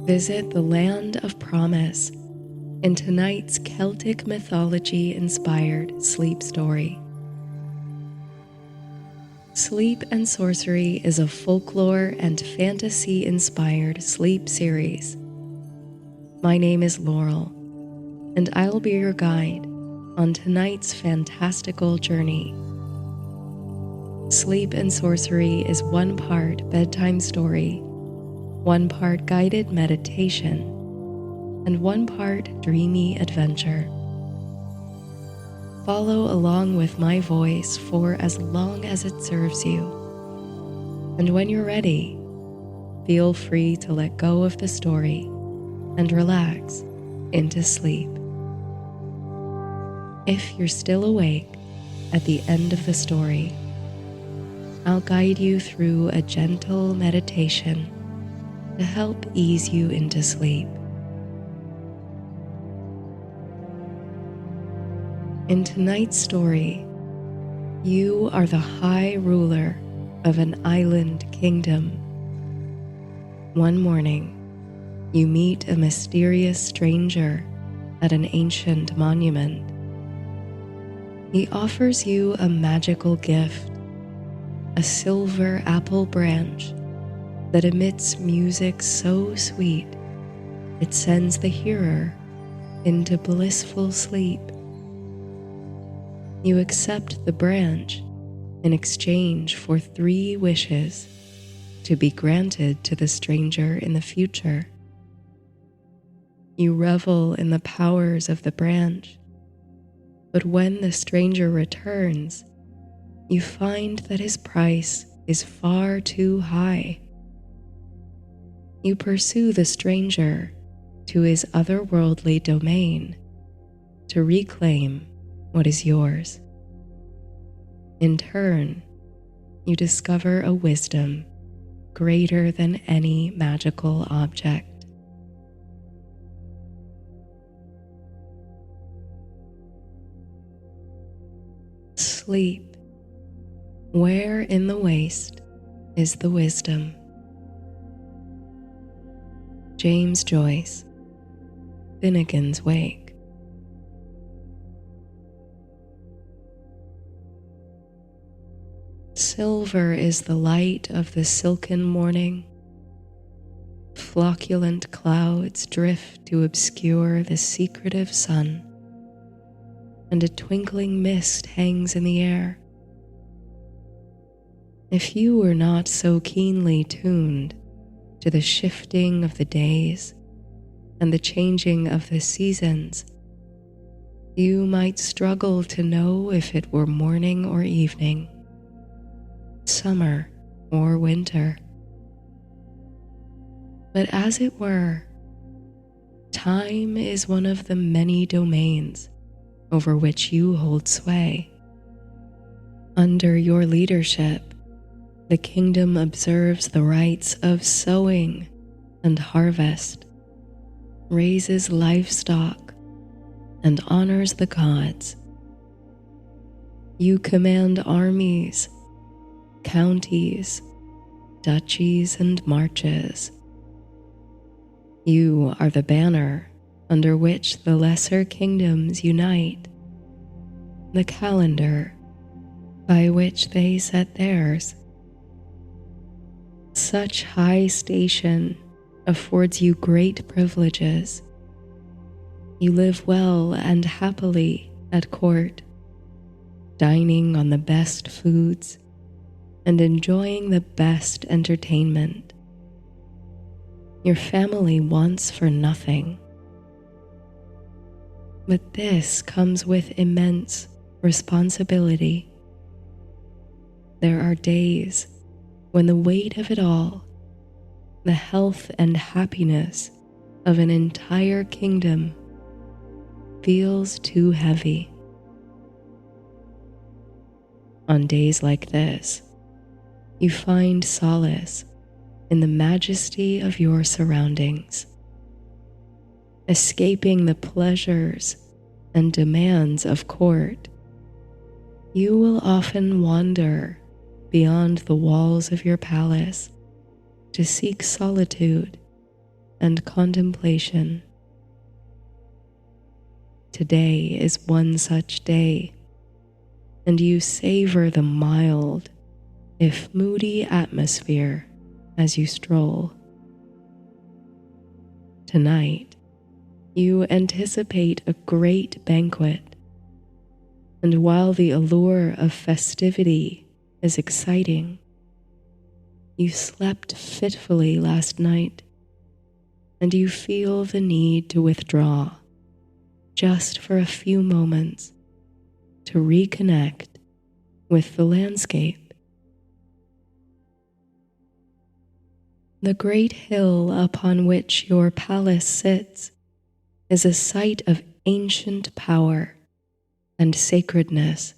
Visit the land of promise in tonight's Celtic mythology-inspired sleep story. Sleep and Sorcery is a folklore and fantasy-inspired sleep series. My name is Laurel, and I'll be your guide on tonight's fantastical journey. Sleep and Sorcery is one part bedtime story, one part guided meditation, and one part dreamy adventure. Follow along with my voice for as long as it serves you. And when you're ready, feel free to let go of the story and relax into sleep. If you're still awake at the end of the story, I'll guide you through a gentle meditation to help ease you into sleep. In tonight's story, you are the high ruler of an island kingdom. One morning, you meet a mysterious stranger at an ancient monument. He offers you a magical gift, a silver apple branch that emits music so sweet it sends the hearer into blissful sleep. You accept the branch in exchange for 3 wishes to be granted to the stranger in the future. You revel in the powers of the branch, but when the stranger returns, you find that his price is far too high. You pursue the stranger to his otherworldly domain to reclaim what is yours. In turn, you discover a wisdom greater than any magical object. Sleep. Where in the waste is the wisdom? James Joyce, Finnegan's Wake. Silver is the light of the silken morning. Flocculent clouds drift to obscure the secretive sun, and a twinkling mist hangs in the air. If you were not so keenly tuned to the shifting of the days and the changing of the seasons, you might struggle to know if it were morning or evening, summer or winter. But as it were, time is one of the many domains over which you hold sway. Under your leadership, the kingdom observes the rites of sowing and harvest, raises livestock, and honors the gods. You command armies, counties, duchies, and marches. You are the banner under which the lesser kingdoms unite, the calendar by which they set theirs. Such high station affords you great privileges. You live well and happily at court, dining on the best foods and enjoying the best entertainment. Your family wants for nothing. But this comes with immense responsibility. There are days when the weight of it all, the health and happiness of an entire kingdom, feels too heavy. On days like this, you find solace in the majesty of your surroundings. Escaping the pleasures and demands of court, you will often wander beyond the walls of your palace to seek solitude and contemplation. Today is one such day, and you savor the mild, if moody atmosphere as you stroll. Tonight, you anticipate a great banquet, and while the allure of festivity is exciting, you slept fitfully last night, and you feel the need to withdraw just for a few moments to reconnect with the landscape. The great hill upon which your palace sits is a site of ancient power and sacredness.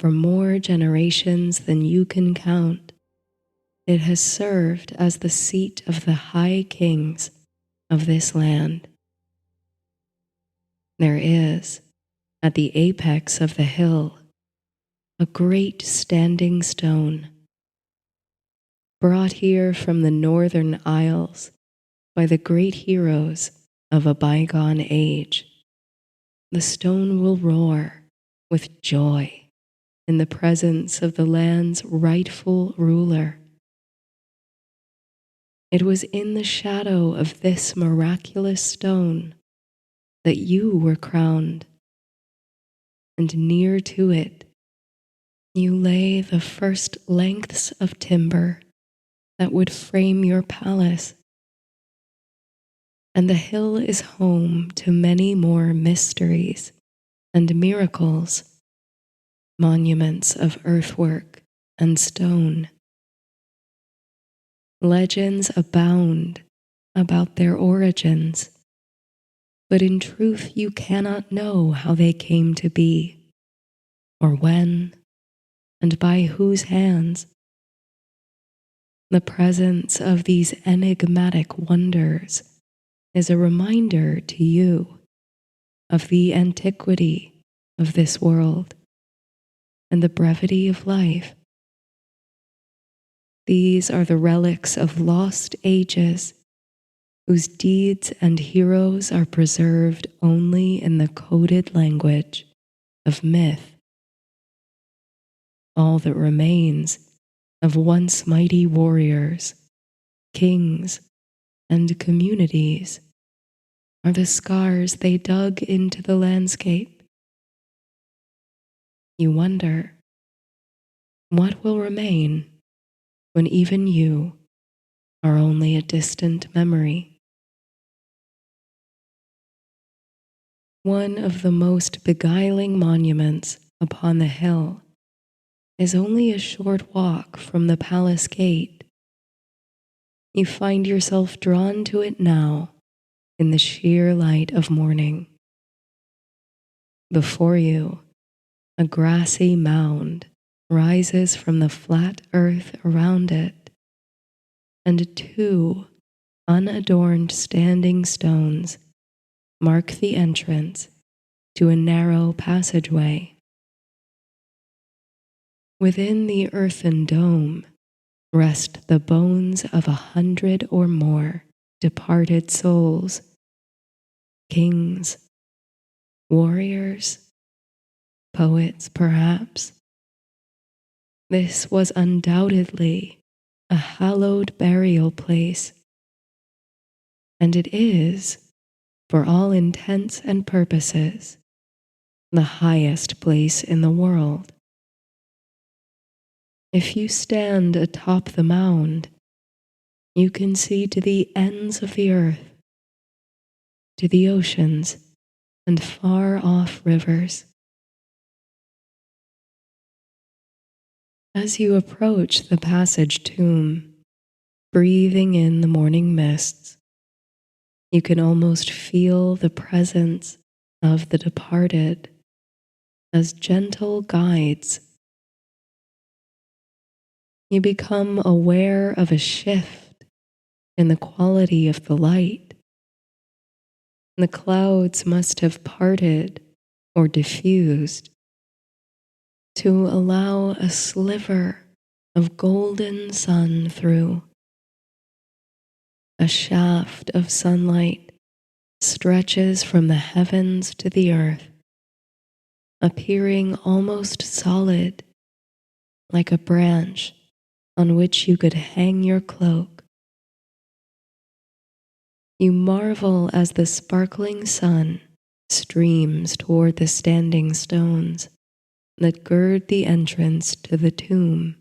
For more generations than you can count, it has served as the seat of the high kings of this land. There is, at the apex of the hill, a great standing stone, brought here from the northern isles by the great heroes of a bygone age. The stone will roar with joy in the presence of the land's rightful ruler. It was in the shadow of this miraculous stone that you were crowned, and near to it you lay the first lengths of timber that would frame your palace. And the hill is home to many more mysteries and miracles, monuments of earthwork and stone. Legends abound about their origins, but in truth you cannot know how they came to be, or when, and by whose hands. The presence of these enigmatic wonders is a reminder to you of the antiquity of this world and the brevity of life. These are the relics of lost ages, whose deeds and heroes are preserved only in the coded language of myth. All that remains of once mighty warriors, kings, and communities are the scars they dug into the landscape. You wonder, what will remain when even you are only a distant memory? One of the most beguiling monuments upon the hill is only a short walk from the palace gate. You find yourself drawn to it now in the sheer light of morning. Before you, a grassy mound rises from the flat earth around it, and two unadorned standing stones mark the entrance to a narrow passageway. Within the earthen dome rest the bones of 100 or more departed souls, kings, warriors, poets perhaps. This was undoubtedly a hallowed burial place, and it is, for all intents and purposes, the highest place in the world. If you stand atop the mound, you can see to the ends of the earth, to the oceans and far-off rivers. As you approach the passage tomb, breathing in the morning mists, you can almost feel the presence of the departed as gentle guides. You become aware of a shift in the quality of the light. The clouds must have parted or diffused to allow a sliver of golden sun through. A shaft of sunlight stretches from the heavens to the earth, appearing almost solid, like a branch on which you could hang your cloak. You marvel as the sparkling sun streams toward the standing stones that gird the entrance to the tomb,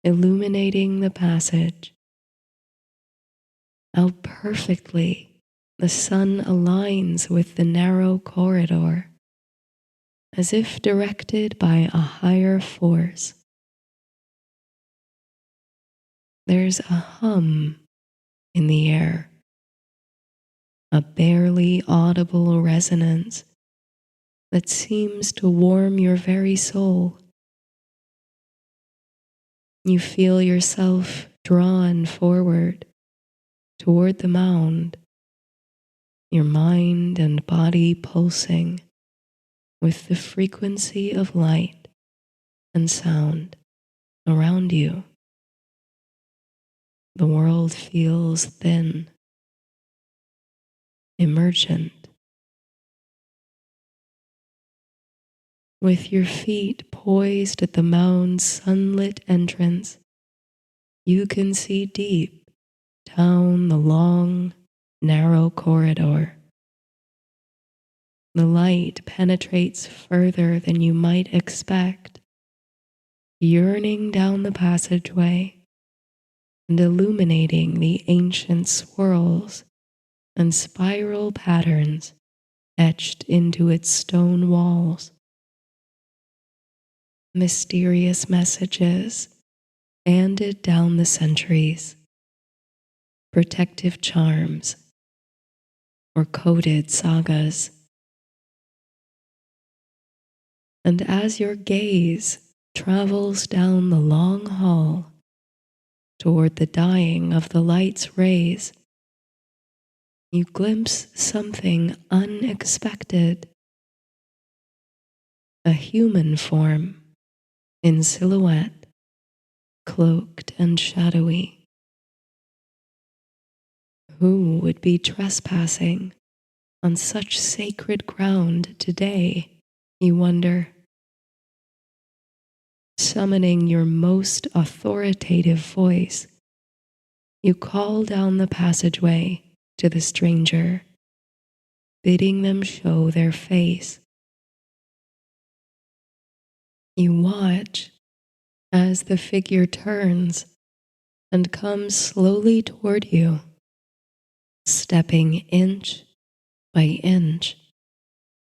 illuminating the passage. How perfectly the sun aligns with the narrow corridor, as if directed by a higher force. There's a hum in the air, a barely audible resonance that seems to warm your very soul. You feel yourself drawn forward toward the mound, your mind and body pulsing with the frequency of light and sound around you. The world feels thin, emergent. With your feet poised at the mound's sunlit entrance, you can see deep down the long, narrow corridor. The light penetrates further than you might expect, yearning down the passageway and illuminating the ancient swirls and spiral patterns etched into its stone walls. Mysterious messages handed down the centuries, protective charms, or coded sagas. And as your gaze travels down the long hall toward the dying of the light's rays, you glimpse something unexpected. A human form in silhouette, cloaked and shadowy. Who would be trespassing on such sacred ground today, you wonder? Summoning your most authoritative voice, you call down the passageway to the stranger, bidding them show their face. You watch as the figure turns and comes slowly toward you, stepping inch by inch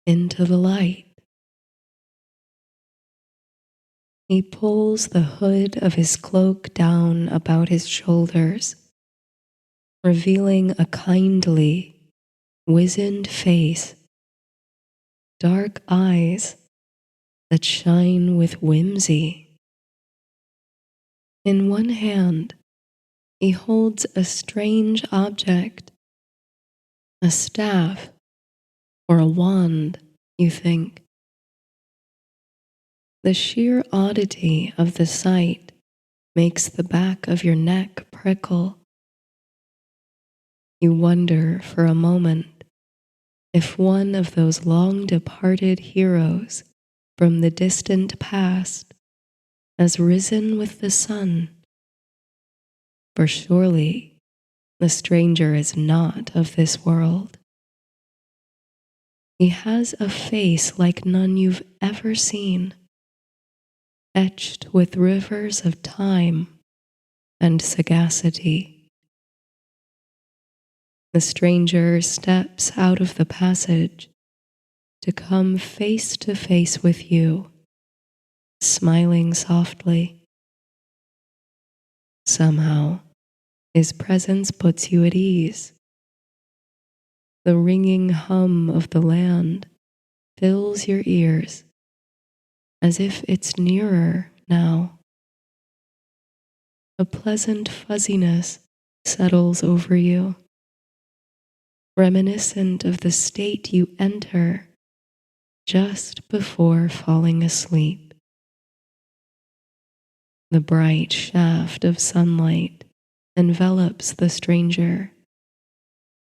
into the light. He pulls the hood of his cloak down about his shoulders, revealing a kindly, wizened face, dark eyes that shine with whimsy. In one hand, he holds a strange object, a staff or a wand, you think. The sheer oddity of the sight makes the back of your neck prickle. You wonder for a moment if one of those long departed heroes from the distant past has risen with the sun. For surely the stranger is not of this world. He has a face like none you've ever seen, etched with rivers of time and sagacity. The stranger steps out of the passage to come face to face with you, smiling softly. Somehow, his presence puts you at ease. The ringing hum of the land fills your ears, as if it's nearer now. A pleasant fuzziness settles over you, reminiscent of the state you enter just before falling asleep. The bright shaft of sunlight envelops the stranger,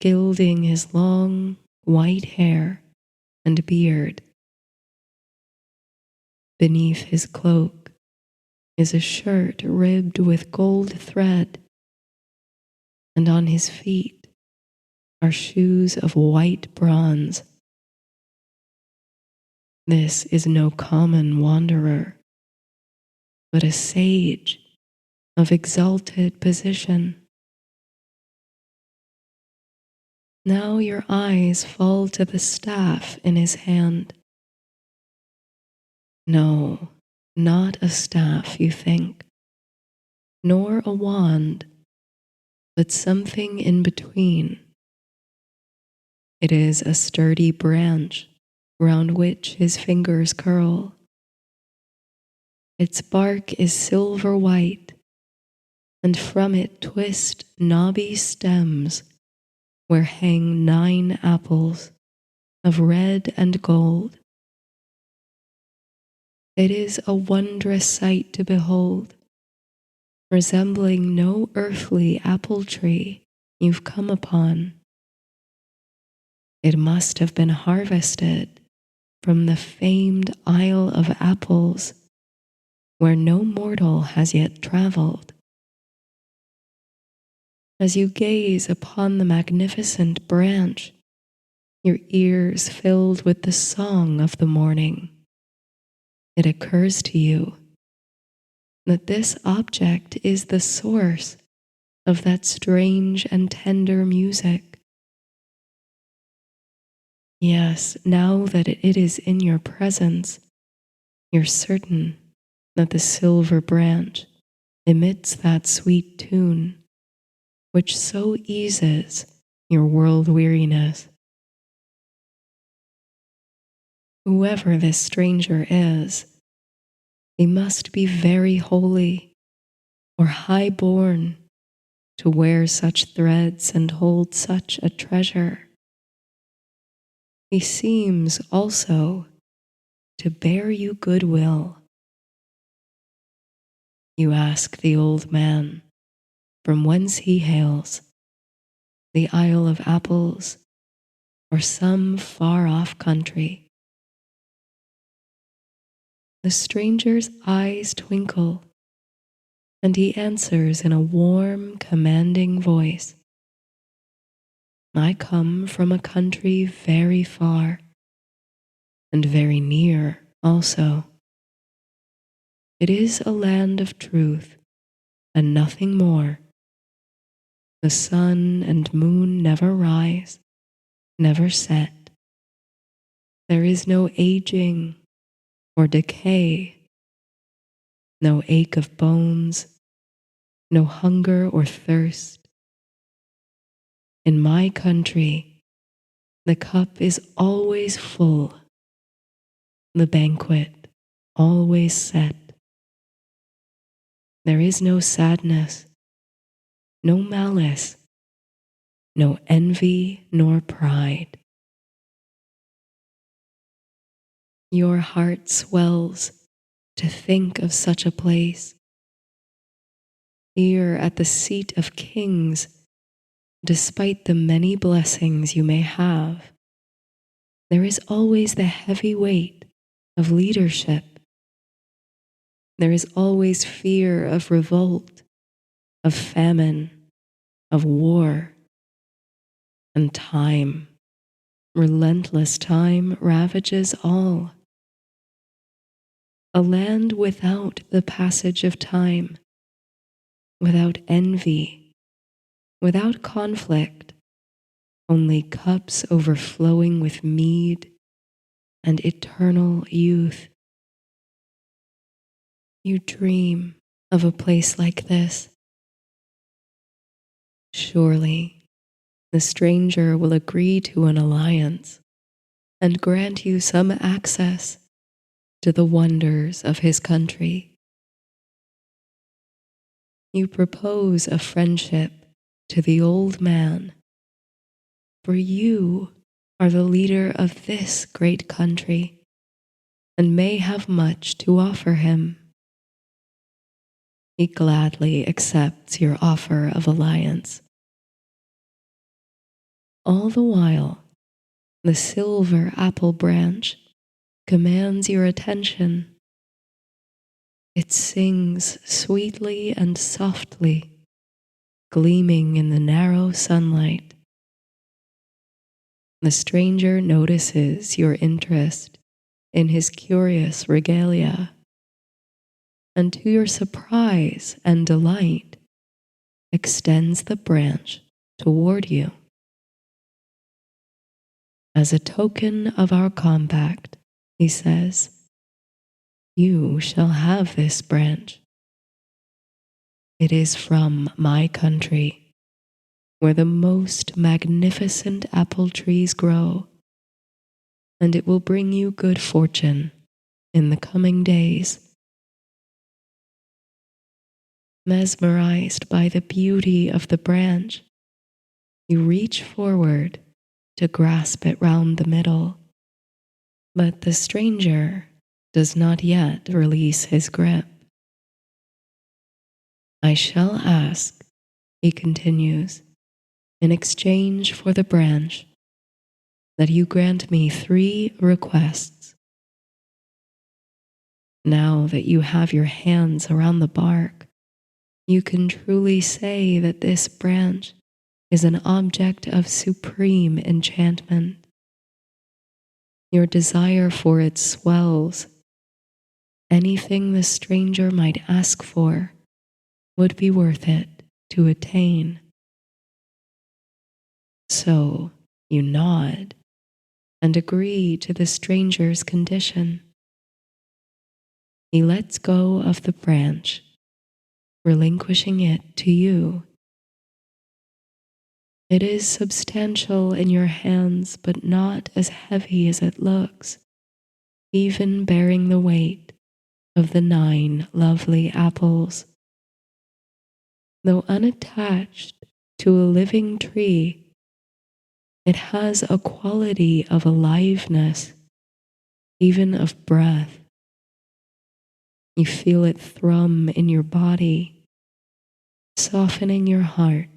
gilding his long white hair and beard. Beneath his cloak is a shirt ribbed with gold thread, and on his feet are shoes of white bronze. This is no common wanderer, but a sage of exalted position. Now your eyes fall to the staff in his hand. No, not a staff, you think, nor a wand, but something in between. It is a sturdy branch round which his fingers curl. Its bark is silver white, and from it twist knobby stems where hang 9 apples of red and gold. It is a wondrous sight to behold, resembling no earthly apple tree you've come upon. It must have been harvested from the famed Isle of Apples, where no mortal has yet traveled. As you gaze upon the magnificent branch, your ears filled with the song of the morning, it occurs to you that this object is the source of that strange and tender music. Yes, now that it is in your presence, you're certain that the silver branch emits that sweet tune which so eases your world weariness. Whoever this stranger is, he must be very holy or high-born to wear such threads and hold such a treasure. He seems also to bear you goodwill. You ask the old man from whence he hails, the Isle of Apples or some far-off country. The stranger's eyes twinkle, and he answers in a warm, commanding voice. I come from a country very far, and very near also. It is a land of truth, and nothing more. The sun and moon never rise, never set. There is no aging or decay, no ache of bones, no hunger or thirst. In my country, the cup is always full, the banquet always set. There is no sadness, no malice, no envy nor pride. Your heart swells to think of such a place. Here at the seat of kings, despite the many blessings you may have, there is always the heavy weight of leadership. There is always fear of revolt, of famine, of war, and time, relentless time, ravages all. A land without the passage of time, without envy, without conflict, only cups overflowing with mead and eternal youth. You dream of a place like this. Surely the stranger will agree to an alliance and grant you some access to the wonders of his country. You propose a friendship to the old man, for you are the leader of this great country, and may have much to offer him. he gladly accepts your offer of alliance. All the while, the silver apple branch commands your attention. It sings sweetly and softly, gleaming in the narrow sunlight. The stranger notices your interest in his curious regalia, and to your surprise and delight, extends the branch toward you. As a token of our compact, he says, you shall have this branch. It is from my country, where the most magnificent apple trees grow, and it will bring you good fortune in the coming days. Mesmerized by the beauty of the branch, you reach forward to grasp it round the middle, but the stranger does not yet release his grip. I shall ask, he continues, in exchange for the branch, that you grant me 3 requests. Now that you have your hands around the bark, you can truly say that this branch is an object of supreme enchantment. Your desire for it swells. Anything the stranger might ask for would be worth it to attain. So you nod and agree to the stranger's condition. He lets go of the branch, relinquishing it to you. It is substantial in your hands, but not as heavy as it looks, even bearing the weight of the 9 lovely apples. Though unattached to a living tree, it has a quality of aliveness, even of breath. You feel it thrum in your body, softening your heart.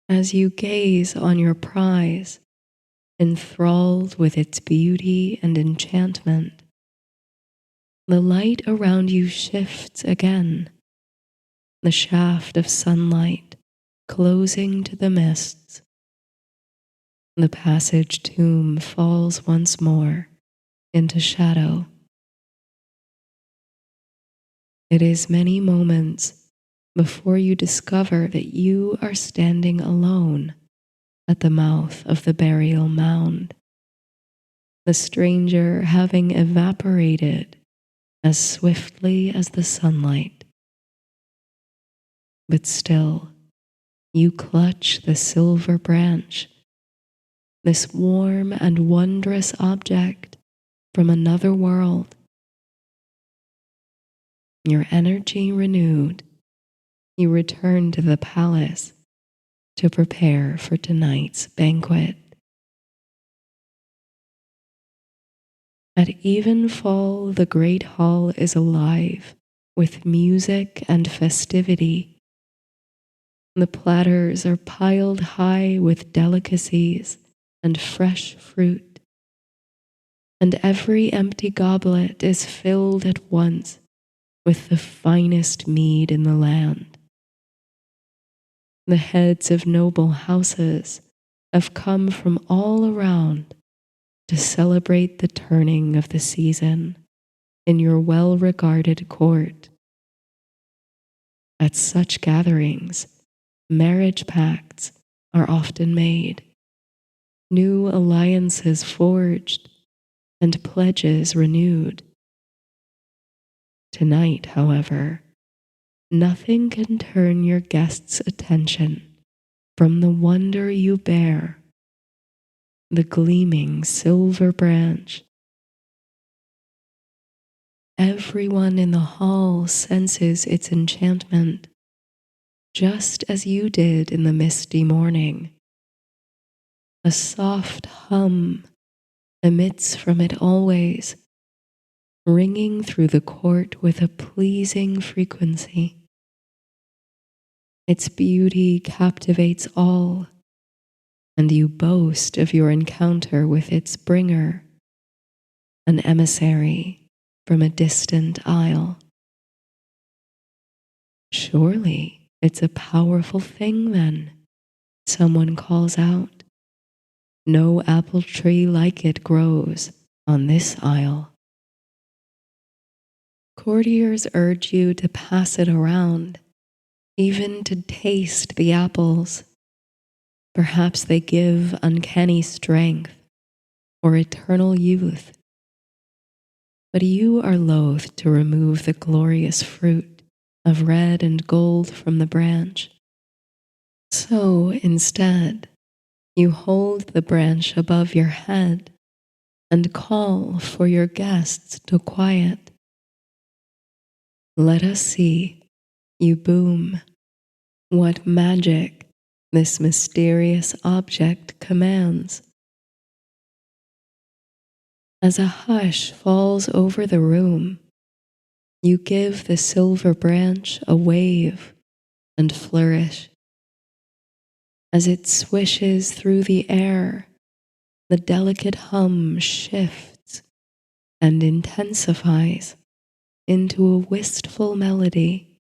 As you gaze on your prize, enthralled with its beauty and enchantment, the light around you shifts again, the shaft of sunlight closing to the mists. The passage tomb falls once more into shadow. It is many moments before you discover that you are standing alone at the mouth of the burial mound, the stranger having evaporated as swiftly as the sunlight. But still, you clutch the silver branch, this warm and wondrous object from another world. Your energy renewed, you return to the palace to prepare for tonight's banquet. At evenfall, the great hall is alive with music and festivity. The platters are piled high with delicacies and fresh fruit, and every empty goblet is filled at once with the finest mead in the land. The heads of noble houses have come from all around to celebrate the turning of the season in your well-regarded court. At such gatherings, marriage pacts are often made, new alliances forged, and pledges renewed. Tonight, however, nothing can turn your guests' attention from the wonder you bear, the gleaming silver branch. Everyone in the hall senses its enchantment, just as you did in the misty morning. A soft hum emits from it always, ringing through the court with a pleasing frequency. Its beauty captivates all, and you boast of your encounter with its bringer, an emissary from a distant isle. Surely it's a powerful thing then, someone calls out. No apple tree like it grows on this isle. Courtiers urge you to pass it around, even to taste the apples. Perhaps they give uncanny strength or eternal youth. But you are loath to remove the glorious fruit of red and gold from the branch. So instead, you hold the branch above your head and call for your guests to quiet. Let us see, you boom, what magic this mysterious object commands. As a hush falls over the room, you give the silver branch a wave and flourish. As it swishes through the air, the delicate hum shifts and intensifies into a wistful melody,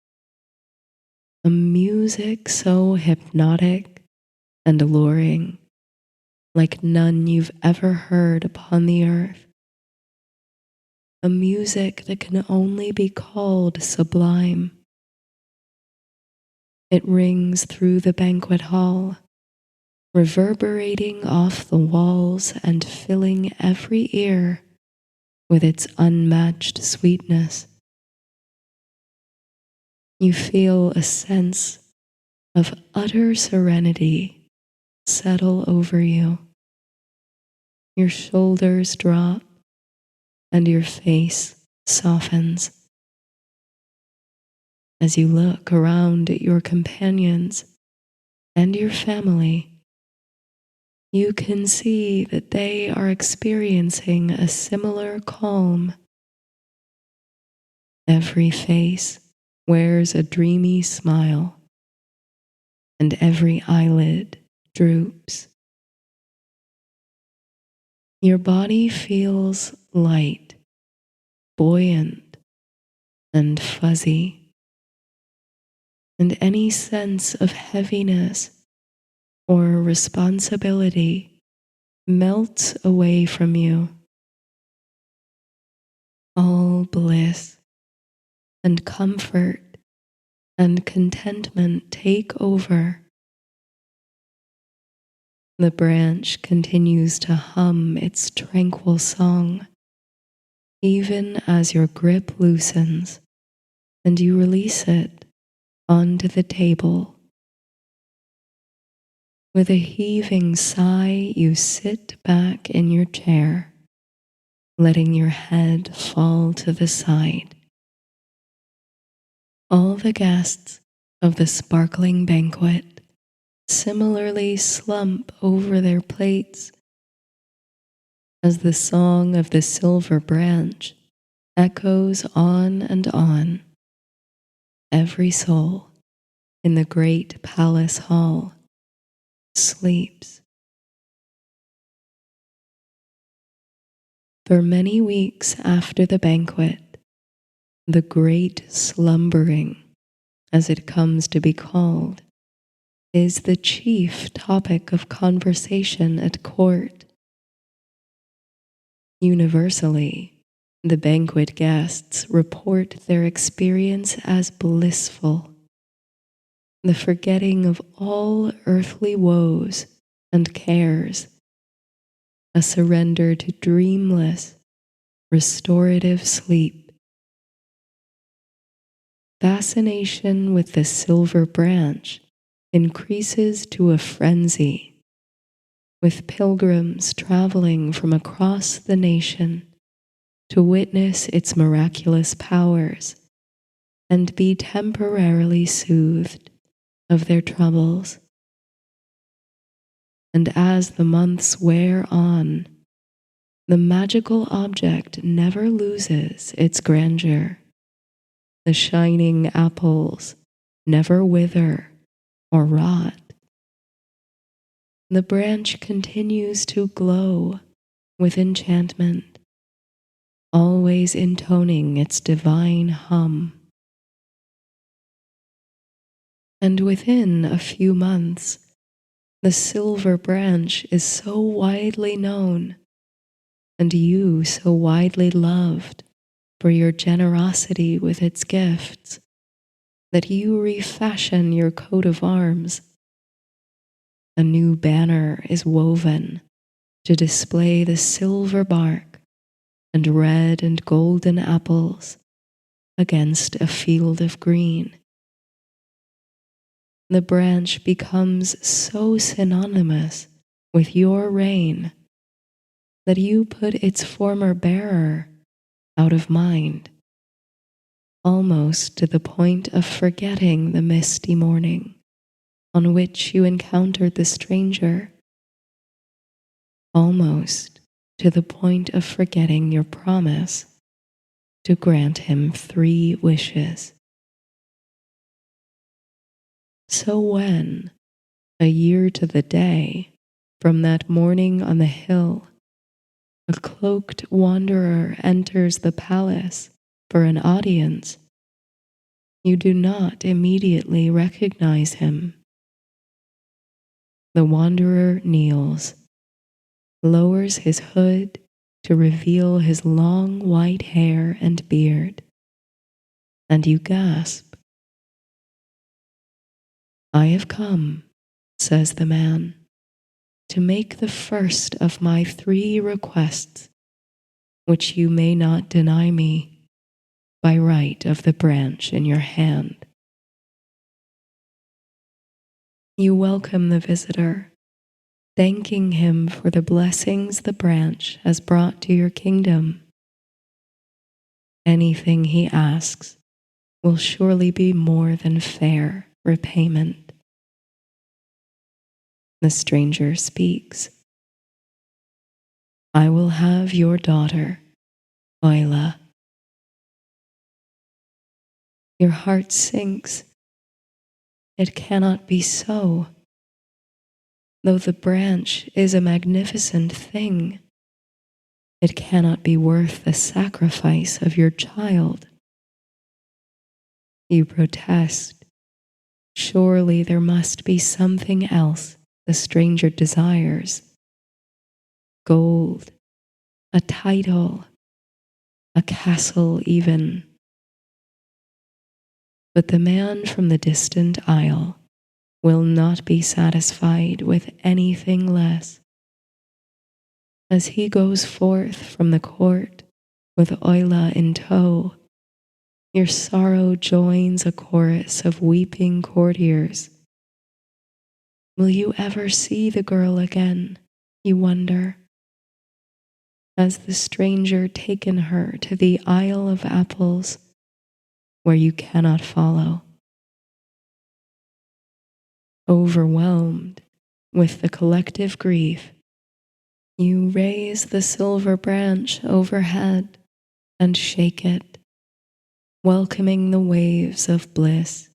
a music so hypnotic and alluring, like none you've ever heard upon the earth. A music that can only be called sublime. It rings through the banquet hall, reverberating off the walls and filling every ear with its unmatched sweetness. You feel a sense of utter serenity settle over you. Your shoulders drop and your face softens. As you look around at your companions and your family, you can see that they are experiencing a similar calm. Every face wears a dreamy smile, and every eyelid droops. Your body feels light, buoyant, and fuzzy, and any sense of heaviness or responsibility melts away from you. All bliss and comfort and contentment take over. The branch continues to hum its tranquil song, even as your grip loosens and you release it onto the table. With a heaving sigh, you sit back in your chair, letting your head fall to the side. All the guests of the sparkling banquet similarly slump over their plates as the song of the silver branch echoes on and on. Every soul in the great palace hall sleeps. For many weeks after the banquet, the great slumbering, as it comes to be called, is the chief topic of conversation at court. Universally, the banquet guests report their experience as blissful, the forgetting of all earthly woes and cares, a surrender to dreamless, restorative sleep. Fascination with the silver branch increases to a frenzy, with pilgrims traveling from across the nation to witness its miraculous powers and be temporarily soothed of their troubles. And as the months wear on, The magical object never loses its grandeur. The shining apples never wither or rot. The branch continues to glow with enchantment, always intoning its divine hum. And within a few months, the silver branch is so widely known, and you so widely loved for your generosity with its gifts, that you refashion your coat of arms. A new banner is woven to display the silver bark and red and golden apples against a field of green. The branch becomes so synonymous with your reign that you put its former bearer out of mind, almost to the point of forgetting the misty morning on which you encountered the stranger, almost to the point of forgetting your promise to grant him 3 wishes. So when, a year to the day, from that morning on the hill, a cloaked wanderer enters the palace for an audience, you do not immediately recognize him. The wanderer kneels, lowers his hood to reveal his long white hair and beard, and you gasp. "I have come," says the man, "to make the first of my 3 requests, which you may not deny me by right of the branch in your hand." You welcome the visitor, thanking him for the blessings the branch has brought to your kingdom. Anything he asks will surely be more than fair repayment. The stranger speaks. "I will have your daughter, Oila." Your heart sinks. It cannot be so. Though the branch is a magnificent thing, it cannot be worth the sacrifice of your child. You protest. Surely there must be something else the stranger desires. Gold, a title, a castle even. But the man from the distant isle will not be satisfied with anything less. As he goes forth from the court with Oila in tow, your sorrow joins a chorus of weeping courtiers. Will you ever see the girl again, you wonder? Has the stranger taken her to the Isle of Apples, where you cannot follow? Overwhelmed with the collective grief, you raise the silver branch overhead and shake it, welcoming the waves of bliss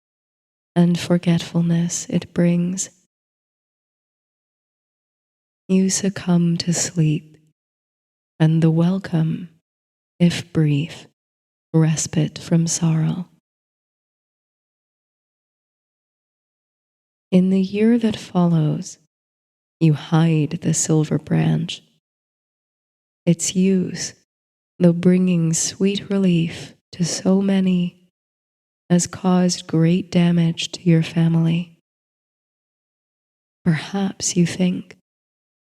and forgetfulness it brings. You succumb to sleep, and the welcome, if brief, respite from sorrow. In the year that follows, you hide the silver branch. Its use, though bringing sweet relief to so many, has caused great damage to your family. Perhaps you think,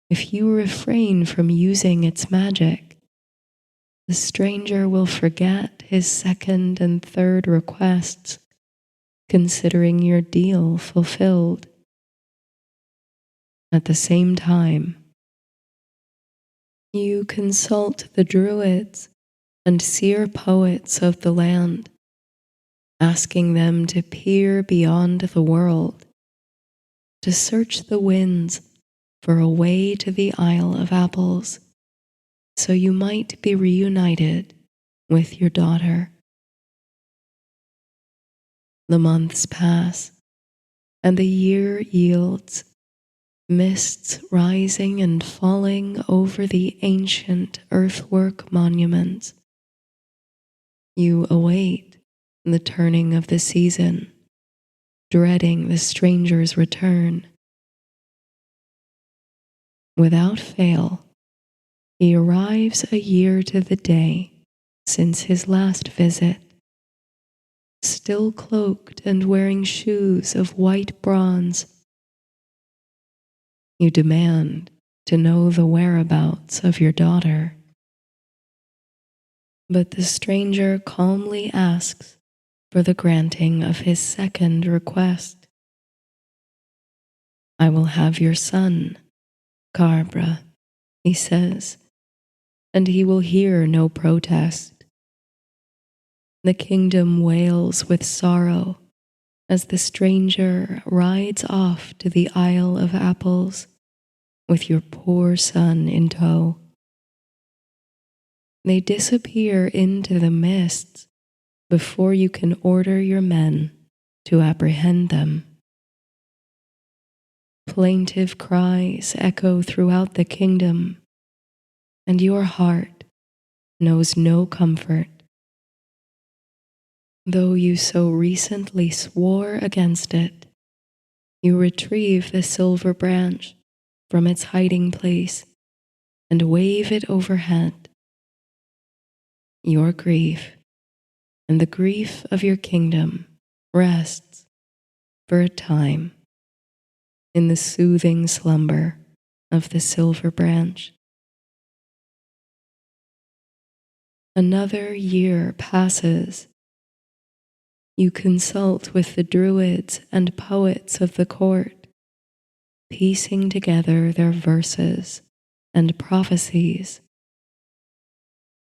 if you refrain from using its magic, the stranger will forget his 2nd and 3rd requests, considering your deal fulfilled. At the same time, you consult the druids and seer poets of the land, asking them to peer beyond the world, to search the winds for a way to the Isle of Apples, so you might be reunited with your daughter. The months pass, and the year yields mists rising and falling over the ancient earthwork monuments. You await the turning of the season, dreading the stranger's return. Without fail, he arrives a year to the day since his last visit, still cloaked and wearing shoes of white bronze. You demand to know the whereabouts of your daughter. But the stranger calmly asks for the granting of his second request. I will have your son, Carbra, he says, and he will hear no protest. The kingdom wails with sorrow as the stranger rides off to the Isle of Apples with your poor son in tow. They disappear into the mists before you can order your men to apprehend them. Plaintive cries echo throughout the kingdom, and your heart knows no comfort. Though you so recently swore against it, you retrieve the silver branch from its hiding place and wave it overhead. Your grief and the grief of your kingdom rests for a time in the soothing slumber of the silver branch. Another year passes. You consult with the druids and poets of the court, piecing together their verses and prophecies.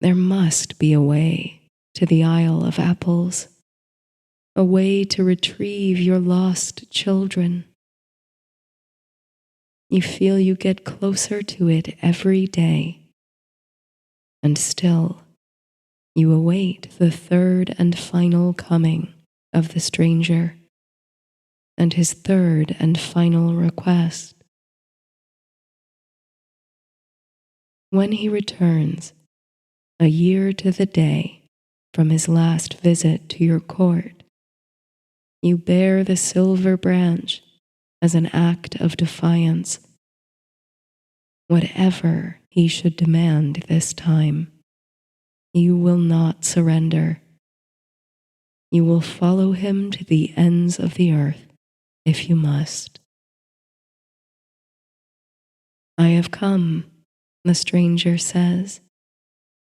There must be a way to the Isle of Apples, a way to retrieve your lost children. You feel you get closer to it every day, and still you await the third and final coming of the stranger and his third and final request. When he returns, a year to the day from his last visit to your court, you bear the silver branch as an act of defiance. Whatever he should demand this time, you will not surrender. You will follow him to the ends of the earth if you must. I have come, the stranger says,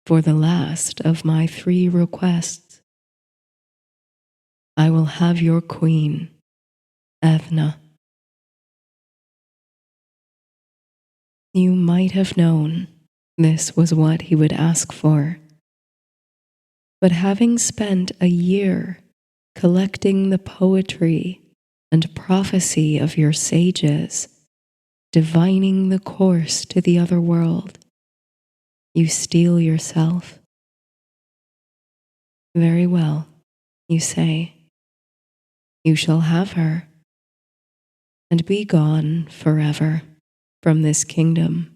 for the last of my 3 requests. I will have your queen, Ethna. You might have known this was what he would ask for. But having spent a year collecting the poetry and prophecy of your sages, divining the course to the other world, you steel yourself. Very well, you say. You shall have her, and be gone forever from this kingdom.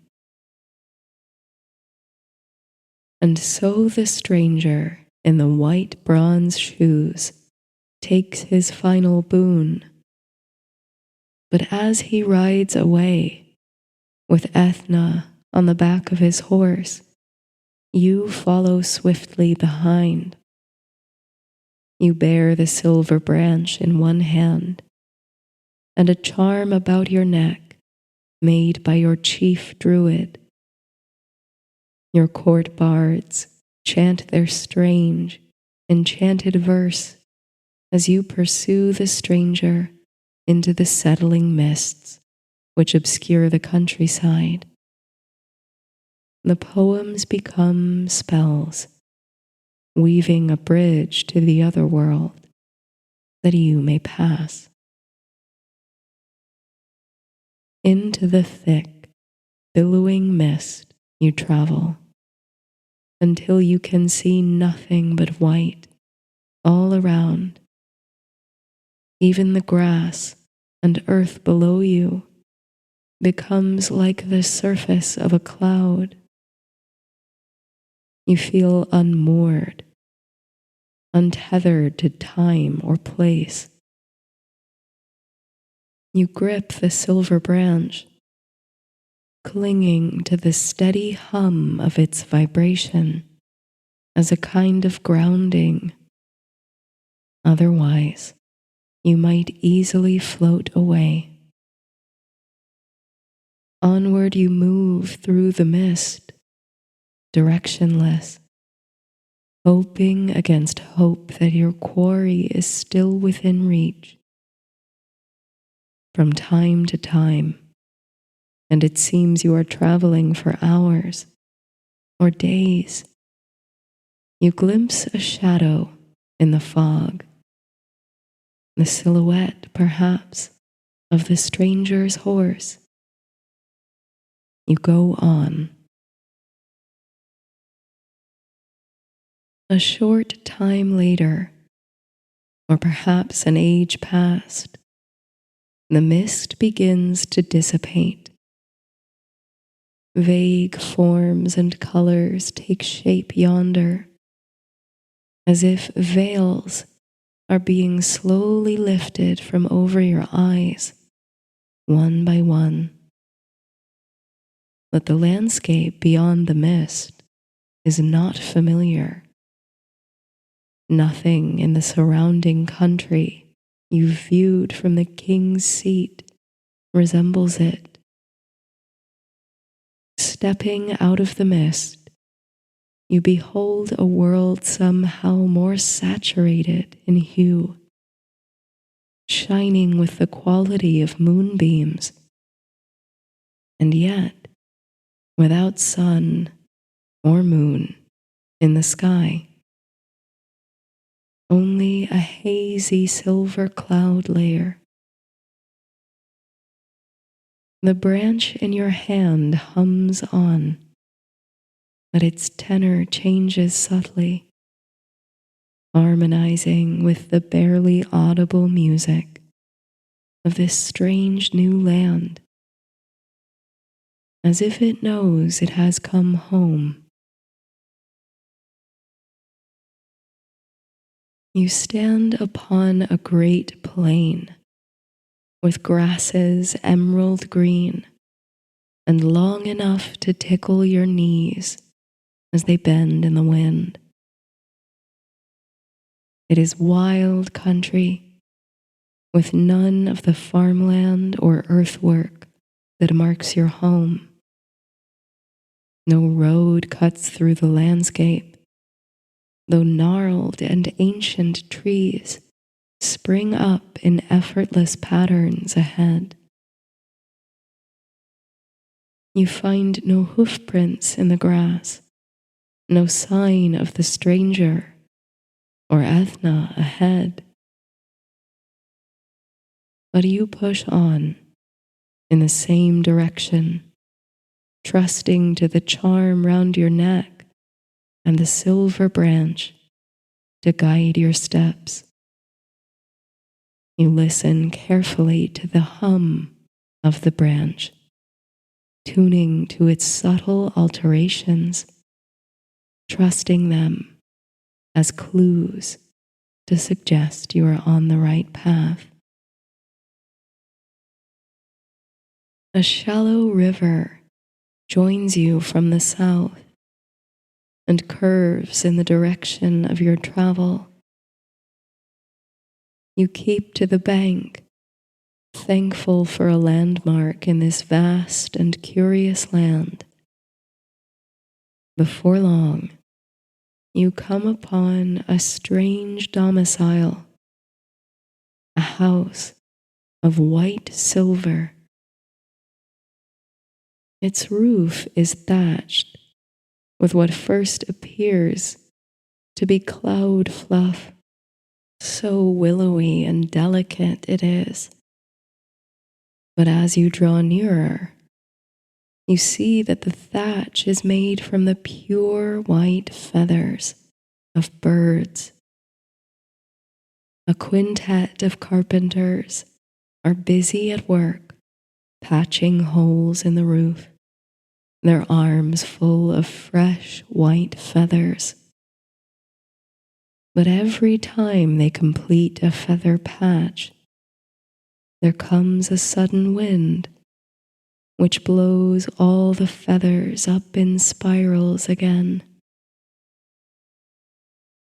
And so the stranger in the white bronze shoes takes his final boon. But as he rides away, with Ethna on the back of his horse, you follow swiftly behind. You bear the silver branch in one hand, and a charm about your neck made by your chief druid. Your court bards chant their strange, enchanted verse as you pursue the stranger into the settling mists which obscure the countryside. The poems become spells, weaving a bridge to the other world that you may pass. Into the thick, billowing mist you travel, until you can see nothing but white all around. Even the grass and earth below you becomes like the surface of a cloud. You feel unmoored, untethered to time or place. You grip the silver branch, clinging to the steady hum of its vibration as a kind of grounding. Otherwise, you might easily float away. Onward you move through the mist, directionless, hoping against hope that your quarry is still within reach. From time to time, and it seems you are traveling for hours or days, you glimpse a shadow in the fog, the silhouette, perhaps, of the stranger's horse. You go on. A short time later, or perhaps an age past, the mist begins to dissipate. Vague forms and colors take shape yonder, as if veils are being slowly lifted from over your eyes, one by one. But the landscape beyond the mist is not familiar. Nothing in the surrounding country you viewed from the king's seat resembles it. Stepping out of the mist, you behold a world somehow more saturated in hue, shining with the quality of moonbeams, and yet without sun or moon in the sky. Only a hazy silver cloud layer. The branch in your hand hums on, but its tenor changes subtly, harmonizing with the barely audible music of this strange new land, as if it knows it has come home. You stand upon a great plain with grasses emerald green and long enough to tickle your knees as they bend in the wind. It is wild country with none of the farmland or earthwork that marks your home. No road cuts through the landscape, though gnarled and ancient trees spring up in effortless patterns ahead. You find no hoofprints in the grass, no sign of the stranger or Ethna ahead. But you push on in the same direction, trusting to the charm round your neck and the silver branch to guide your steps. You listen carefully to the hum of the branch, tuning to its subtle alterations, trusting them as clues to suggest you are on the right path. A shallow river joins you from the south and curves in the direction of your travel. You keep to the bank, thankful for a landmark in this vast and curious land. Before long, you come upon a strange domicile, a house of white silver. Its roof is thatched with what first appears to be cloud fluff. So willowy and delicate it is. But as you draw nearer, You see that the thatch is made from the pure white feathers of birds. A quintet of carpenters are busy at work, patching holes in the roof, their arms full of fresh white feathers. But every time they complete a feather patch, there comes a sudden wind which blows all the feathers up in spirals again.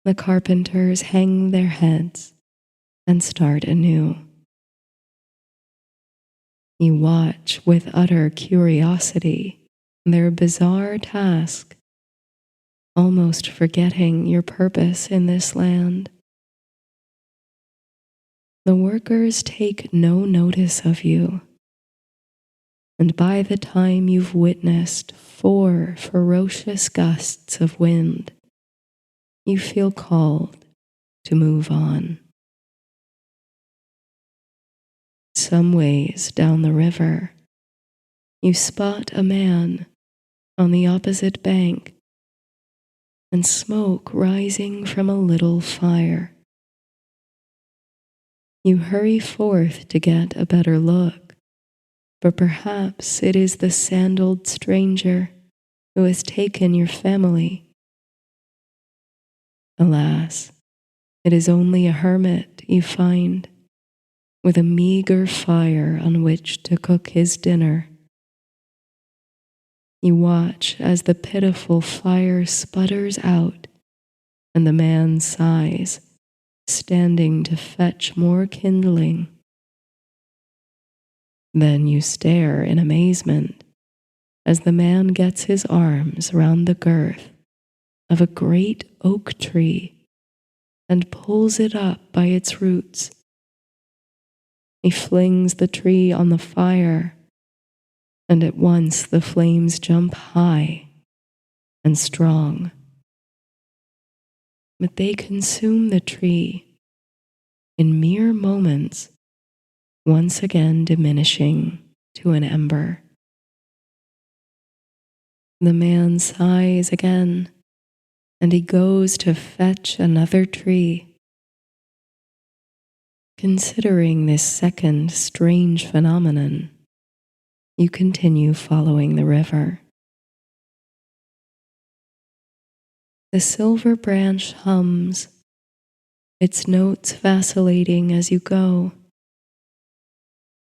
The carpenters hang their heads and start anew. You watch with utter curiosity their bizarre task, almost forgetting your purpose in this land. The workers take no notice of you, and by the time you've witnessed 4 ferocious gusts of wind, you feel called to move on. Some ways down the river, you spot a man on the opposite bank and smoke rising from a little fire. You hurry forth to get a better look, but perhaps it is the sandaled stranger who has taken your family. Alas, it is only a hermit you find, with a meager fire on which to cook his dinner. You watch as the pitiful fire sputters out and the man sighs, standing to fetch more kindling. Then you stare in amazement as the man gets his arms round the girth of a great oak tree and pulls it up by its roots. He flings the tree on the fire, and at once the flames jump high and strong. But they consume the tree in mere moments, once again diminishing to an ember. The man sighs again, and he goes to fetch another tree. Considering this second strange phenomenon, you continue following the river. The silver branch hums, its notes vacillating as you go.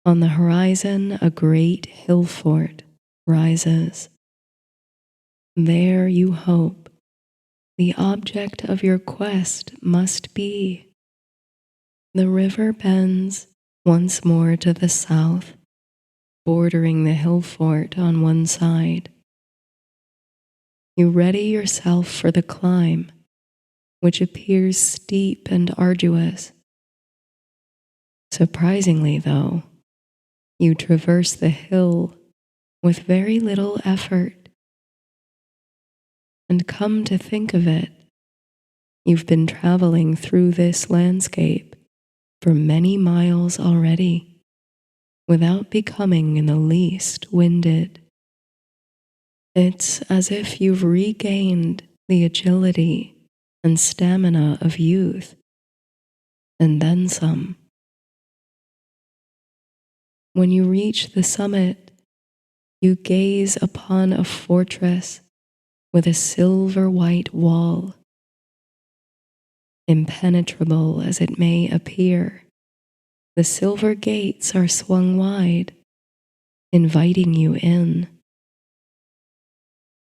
On the horizon, a great hill fort rises. There you hope the object of your quest must be. The river bends once more to the south, bordering the hill fort on one side. You ready yourself for the climb, which appears steep and arduous. Surprisingly, though, you traverse the hill with very little effort. And come to think of it, you've been traveling through this landscape for many miles already, without becoming in the least winded. It's as if you've regained the agility and stamina of youth, and then some. When you reach the summit, you gaze upon a fortress with a silver white wall. Impenetrable as it may appear, the silver gates are swung wide, inviting you in.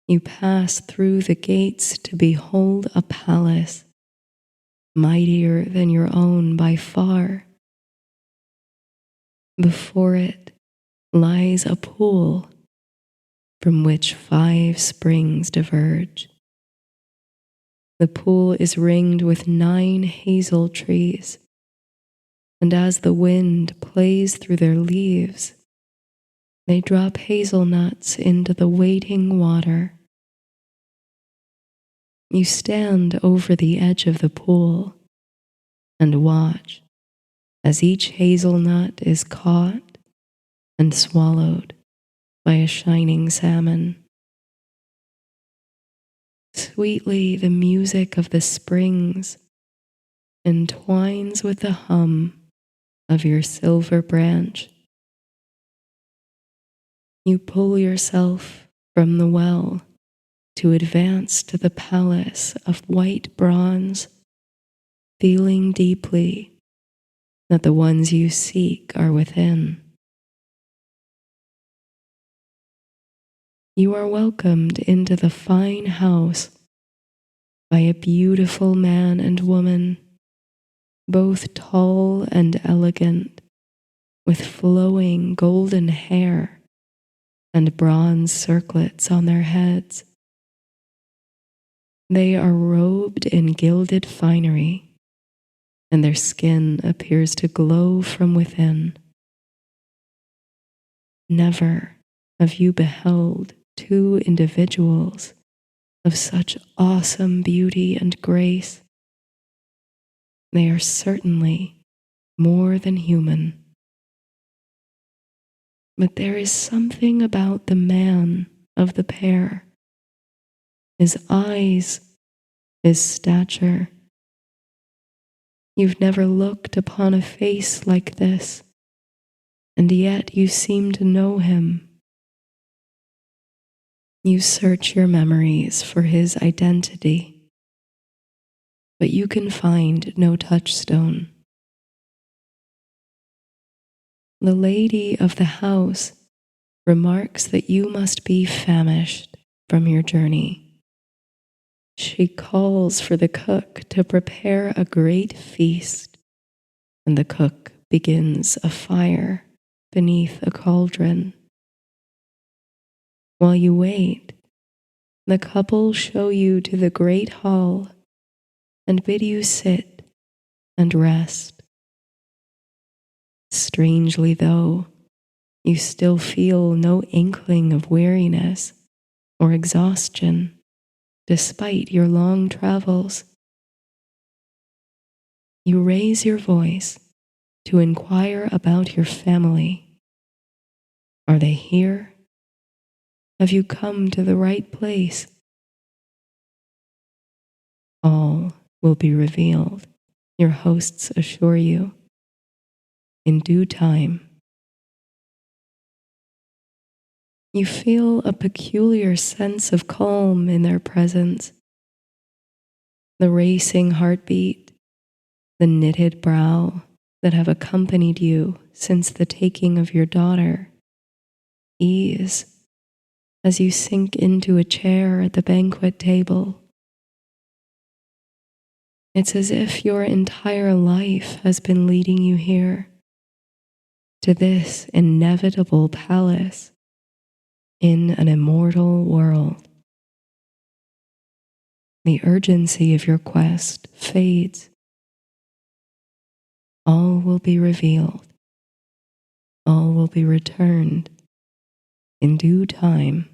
You pass through the gates to behold a palace, mightier than your own by far. Before it lies a pool from which 5 springs diverge. The pool is ringed with 9 hazel trees, and as the wind plays through their leaves, they drop hazelnuts into the waiting water. You stand over the edge of the pool and watch as each hazelnut is caught and swallowed. by a shining salmon. Sweetly the music of the springs entwines with the hum of your silver branch. You pull yourself from the well to advance to the palace of white bronze, feeling deeply that the ones you seek are within. You are welcomed into the fine house by a beautiful man and woman, both tall and elegant, with flowing golden hair and bronze circlets on their heads. They are robed in gilded finery, and their skin appears to glow from within. Never have you beheld two individuals of such awesome beauty and grace. They are certainly more than human. But there is something about the man of the pair, his eyes, his stature. You've never looked upon a face like this, and yet you seem to know him. You search your memories for his identity, but you can find no touchstone. The lady of the house remarks that you must be famished from your journey. She calls for the cook to prepare a great feast, and the cook begins a fire beneath a cauldron. While you wait, the couple show you to the great hall and bid you sit and rest. Strangely though, you still feel no inkling of weariness or exhaustion despite your long travels. You raise your voice to inquire about your family. Are they here? Have you come to the right place? All will be revealed, your hosts assure you, in due time. You feel a peculiar sense of calm in their presence. The racing heartbeat, the knitted brow that have accompanied you since the taking of your daughter, ease as you sink into a chair at the banquet table. It's as if your entire life has been leading you here, to this inevitable palace in an immortal world. The urgency of your quest fades. All will be revealed. All will be returned in due time.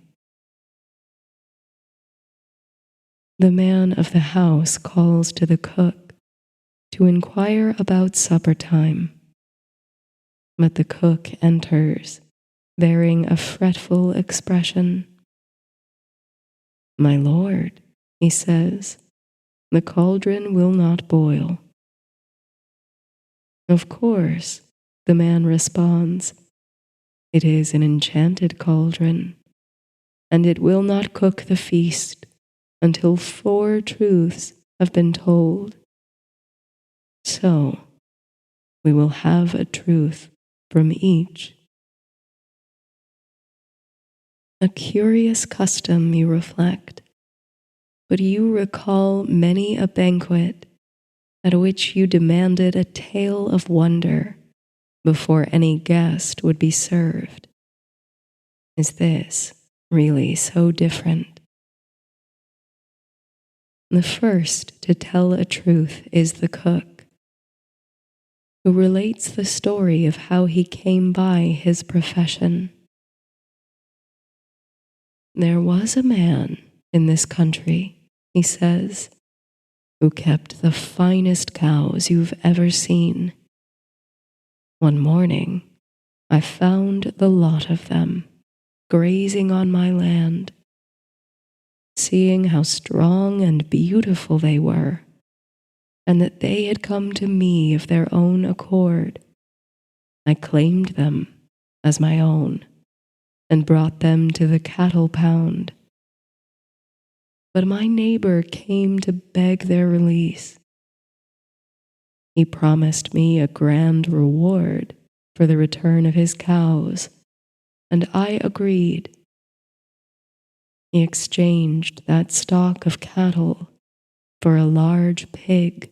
The man of the house calls to the cook to inquire about supper time, but the cook enters, bearing a fretful expression. "My lord," he says, "the cauldron will not boil." "Of course," the man responds, "it is an enchanted cauldron, and it will not cook the feast until 4 truths have been told. So, we will have a truth from each." A curious custom, you reflect, but you recall many a banquet at which you demanded a tale of wonder before any guest would be served. Is this really so different? The first to tell a truth is the cook, who relates the story of how he came by his profession. "There was a man in this country," he says, "who kept the finest cows you've ever seen. One morning, I found the lot of them, grazing on my land. Seeing how strong and beautiful they were, and that they had come to me of their own accord, I claimed them as my own and brought them to the cattle pound. But my neighbor came to beg their release. He promised me a grand reward for the return of his cows, and I agreed. He exchanged that stock of cattle for a large pig.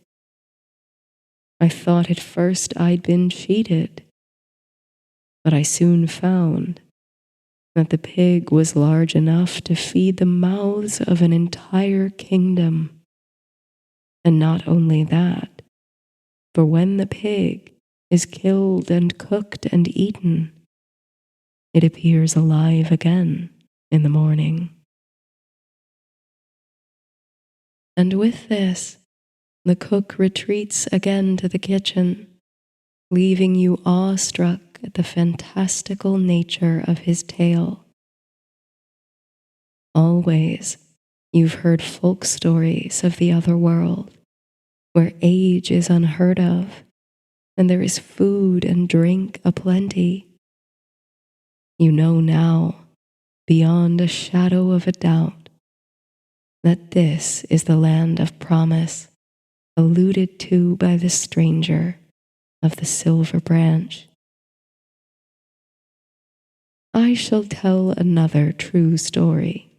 I thought at first I'd been cheated, but I soon found that the pig was large enough to feed the mouths of an entire kingdom. And not only that, for when the pig is killed and cooked and eaten, it appears alive again in the morning. And with this, the cook retreats again to the kitchen, leaving you awestruck at the fantastical nature of his tale. Always, you've heard folk stories of the other world, where age is unheard of, and there is food and drink aplenty. You know now, beyond a shadow of a doubt, that this is the land of promise, alluded to by the stranger of the silver branch. I shall tell another true story,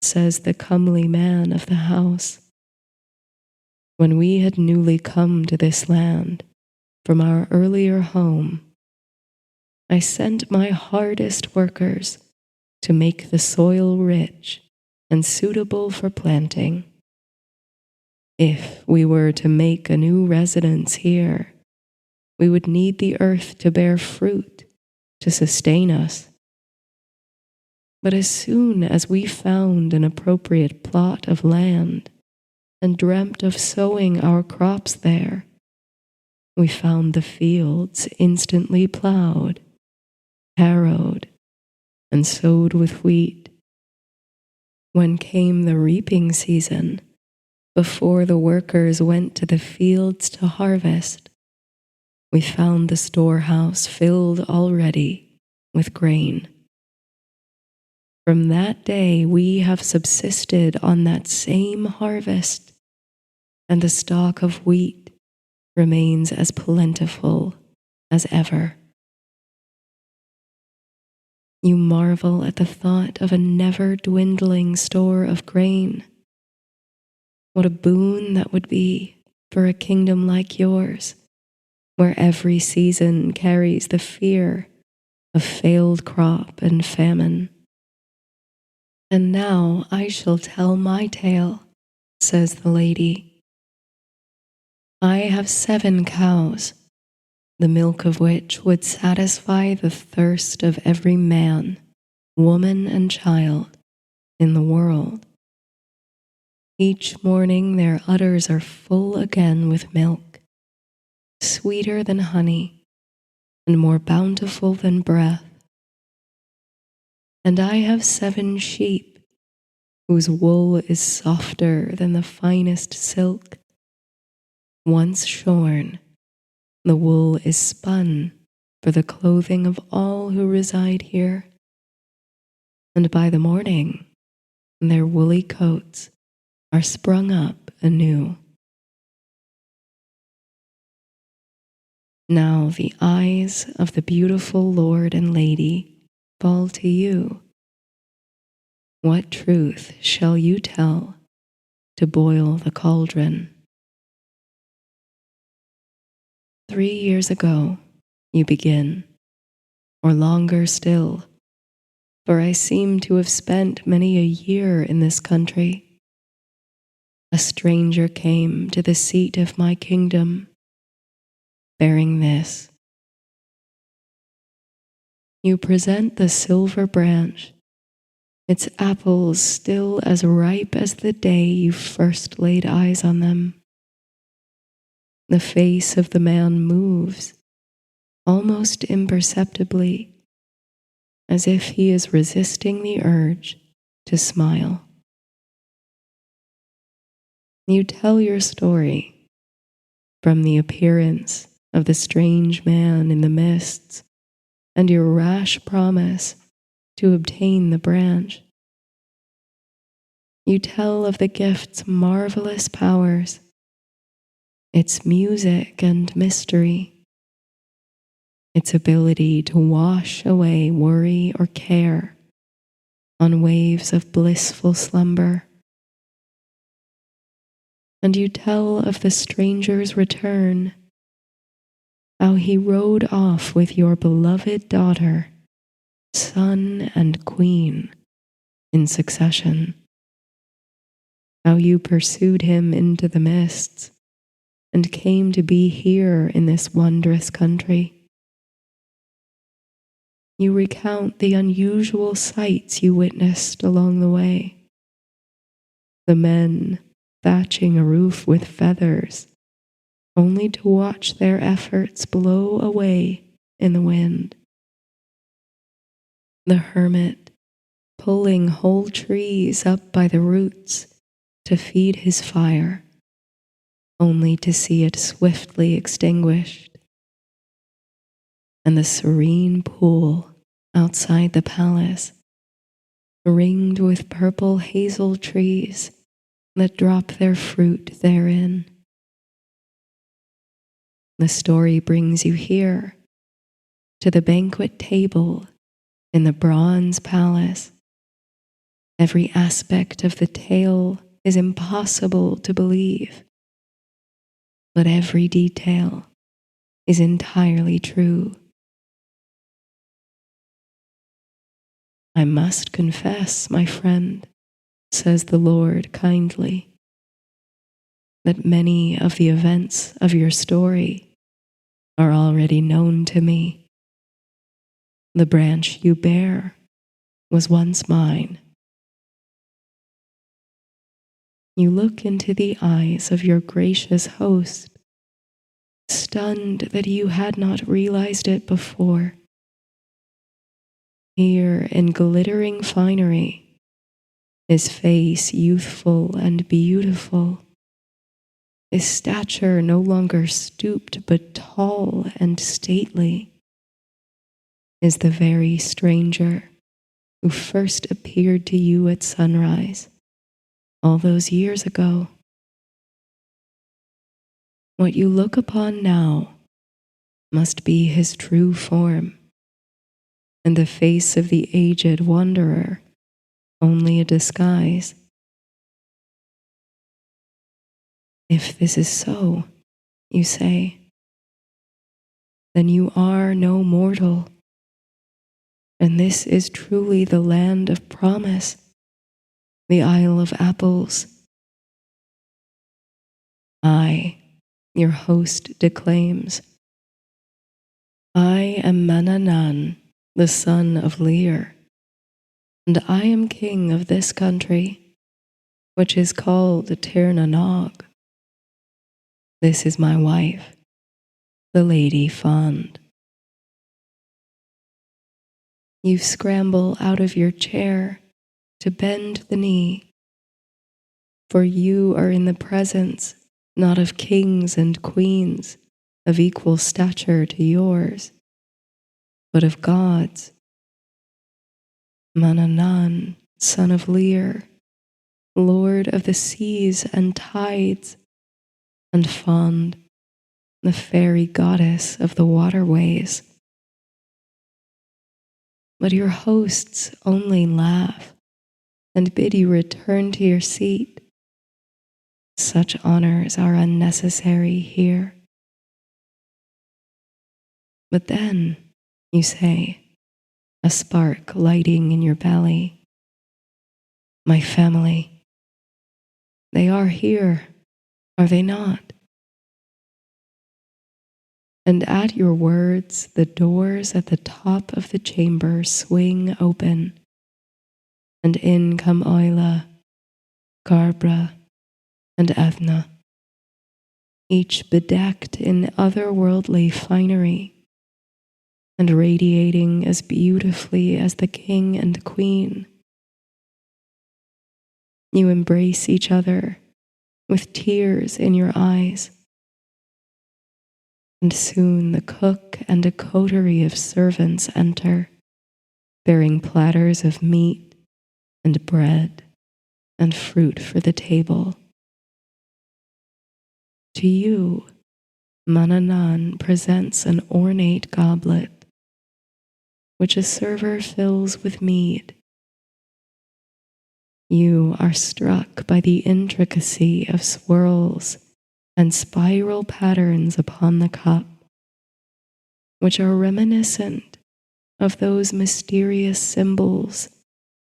says the comely man of the house. When we had newly come to this land from our earlier home, I sent my hardest workers to make the soil rich and suitable for planting. If we were to make a new residence here, we would need the earth to bear fruit to sustain us. But as soon as we found an appropriate plot of land and dreamt of sowing our crops there, we found the fields instantly plowed, harrowed, and sowed with wheat. When came the reaping season, before the workers went to the fields to harvest, we found the storehouse filled already with grain. From that day we have subsisted on that same harvest, and the stock of wheat remains as plentiful as ever. You marvel at the thought of a never-dwindling store of grain. What a boon that would be for a kingdom like yours, where every season carries the fear of failed crop and famine. And now I shall tell my tale, says the lady. I have 7 cows, the milk of which would satisfy the thirst of every man, woman, and child in the world. Each morning their udders are full again with milk, sweeter than honey and more bountiful than breath. And I have 7 sheep, whose wool is softer than the finest silk. Once shorn, the wool is spun for the clothing of all who reside here. And by the morning, their woolly coats are sprung up anew. Now the eyes of the beautiful lord and lady fall to you. What truth shall you tell to boil the cauldron? 3 years ago, you begin, or longer still, for I seem to have spent many a year in this country. A stranger came to the seat of my kingdom, bearing this. You present the silver branch, its apples still as ripe as the day you first laid eyes on them. The face of the man moves, almost imperceptibly, as if he is resisting the urge to smile. You tell your story from the appearance of the strange man in the mists and your rash promise to obtain the branch. You tell of the gift's marvelous powers, its music and mystery, its ability to wash away worry or care on waves of blissful slumber. And you tell of the stranger's return, how he rode off with your beloved daughter, son and queen, in succession, how you pursued him into the mists and came to be here in this wondrous country. You recount the unusual sights you witnessed along the way. The men thatching a roof with feathers, only to watch their efforts blow away in the wind. The hermit pulling whole trees up by the roots to feed his fire, only to see it swiftly extinguished. And the serene pool outside the palace, ringed with purple hazel trees that drop their fruit therein. The story brings you here, to the banquet table in the bronze palace. Every aspect of the tale is impossible to believe, but every detail is entirely true. I must confess, my friend, says the Lord kindly, that many of the events of your story are already known to me. The branch you bear was once mine. You look into the eyes of your gracious host, stunned that you had not realized it before. Here in glittering finery, his face youthful and beautiful, his stature no longer stooped but tall and stately, is the very stranger who first appeared to you at sunrise all those years ago. What you look upon now must be his true form, and the face of the aged wanderer only a disguise. If this is so, you say, then you are no mortal, and this is truly the land of promise, the Isle of Apples. I, your host, declaims, I am Mananan, the son of Lear, and I am king of this country, which is called Tir na Nog. This is my wife, the Lady Fond. You scramble out of your chair to bend the knee, for you are in the presence not of kings and queens of equal stature to yours, but of gods. Mananan, son of Lear, lord of the seas and tides, and Fond, the fairy goddess of the waterways. But your hosts only laugh and bid you return to your seat. Such honors are unnecessary here. But then, you say, a spark lighting in your belly, my family, they are here, are they not? And at your words, the doors at the top of the chamber swing open, and in come Oila, Garbra, and Ethna, each bedecked in otherworldly finery, and radiating as beautifully as the king and queen. You embrace each other with tears in your eyes, and soon the cook and a coterie of servants enter, bearing platters of meat and bread and fruit for the table. To you, Mananan presents an ornate goblet, which a server fills with mead. You are struck by the intricacy of swirls and spiral patterns upon the cup, which are reminiscent of those mysterious symbols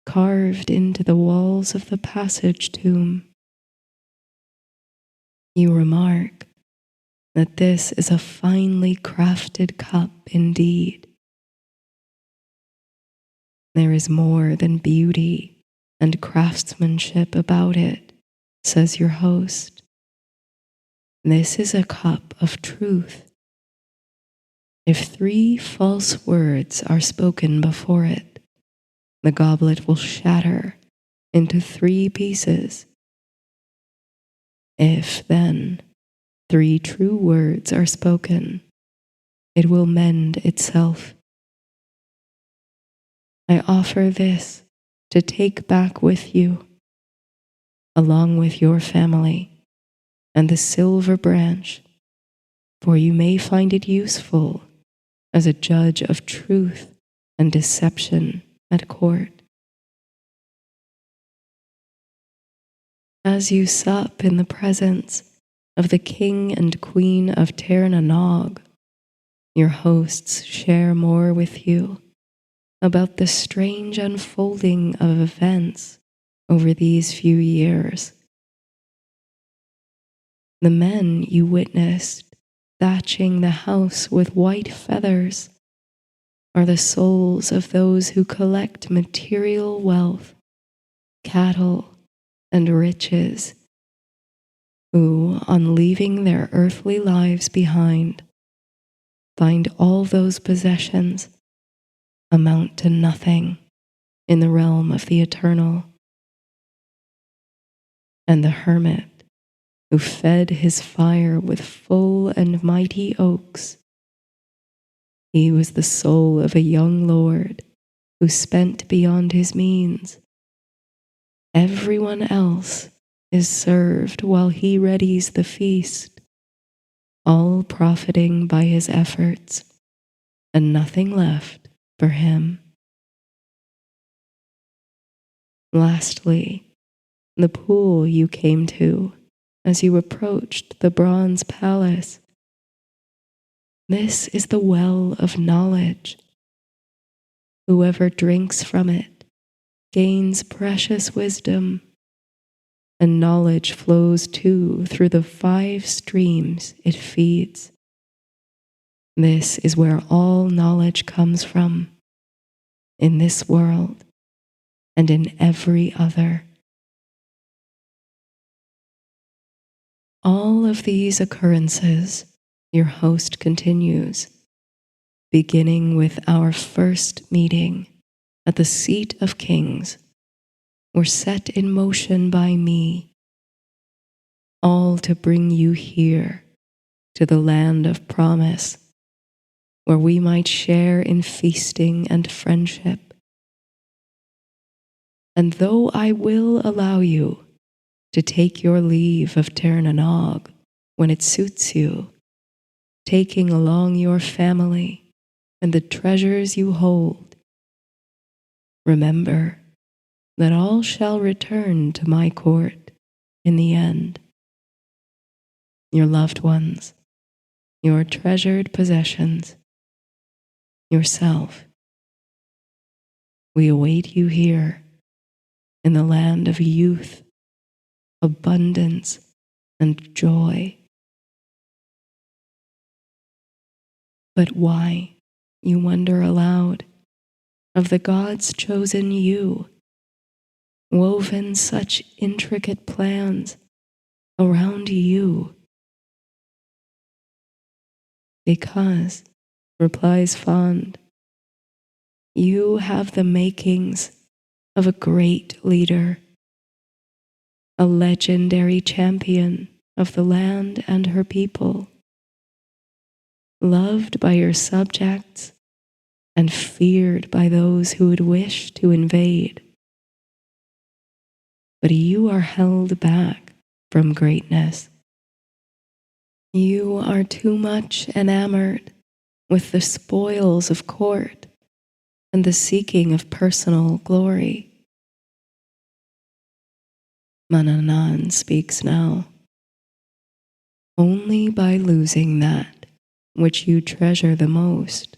carved into the walls of the passage tomb. You remark that this is a finely crafted cup indeed. There is more than beauty and craftsmanship about it, says your host. This is a cup of truth. If 3 false words are spoken before it, the goblet will shatter into 3 pieces. If, then, 3 true words are spoken, it will mend itself. I offer this to take back with you, along with your family and the silver branch, for you may find it useful as a judge of truth and deception at court. As you sup in the presence of the king and queen of Tir na Nog, your hosts share more with you about the strange unfolding of events over these few years. The men you witnessed thatching the house with white feathers are the souls of those who collect material wealth, cattle, and riches, who, on leaving their earthly lives behind, find all those possessions amount to nothing in the realm of the eternal. And the hermit, who fed his fire with full and mighty oaks, he was the soul of a young lord who spent beyond his means. Everyone else is served while he readies the feast, all profiting by his efforts, and nothing left for him. Lastly, the pool you came to as you approached the bronze palace. This is the well of knowledge. Whoever drinks from it gains precious wisdom, and knowledge flows too through the 5 streams it feeds. This is where all knowledge comes from, in this world and in every other. All of these occurrences, your host continues, beginning with our first meeting at the seat of kings, were set in motion by me, all to bring you here to the land of promise, where we might share in feasting and friendship. And though I will allow you to take your leave of Tir na Nog when it suits you, taking along your family and the treasures you hold, remember that all shall return to my court in the end. Your loved ones, your treasured possessions, yourself. We await you here in the land of youth, abundance, and joy. But why, you wonder aloud, have the gods chosen you, woven such intricate plans around you? Because, replies Fond, You have the makings of a great leader, a legendary champion of the land and her people, loved by your subjects and feared by those who would wish to invade. But you are held back from greatness. You are too much enamored with the spoils of court and the seeking of personal glory. Manannan speaks now. Only by losing that which you treasure the most,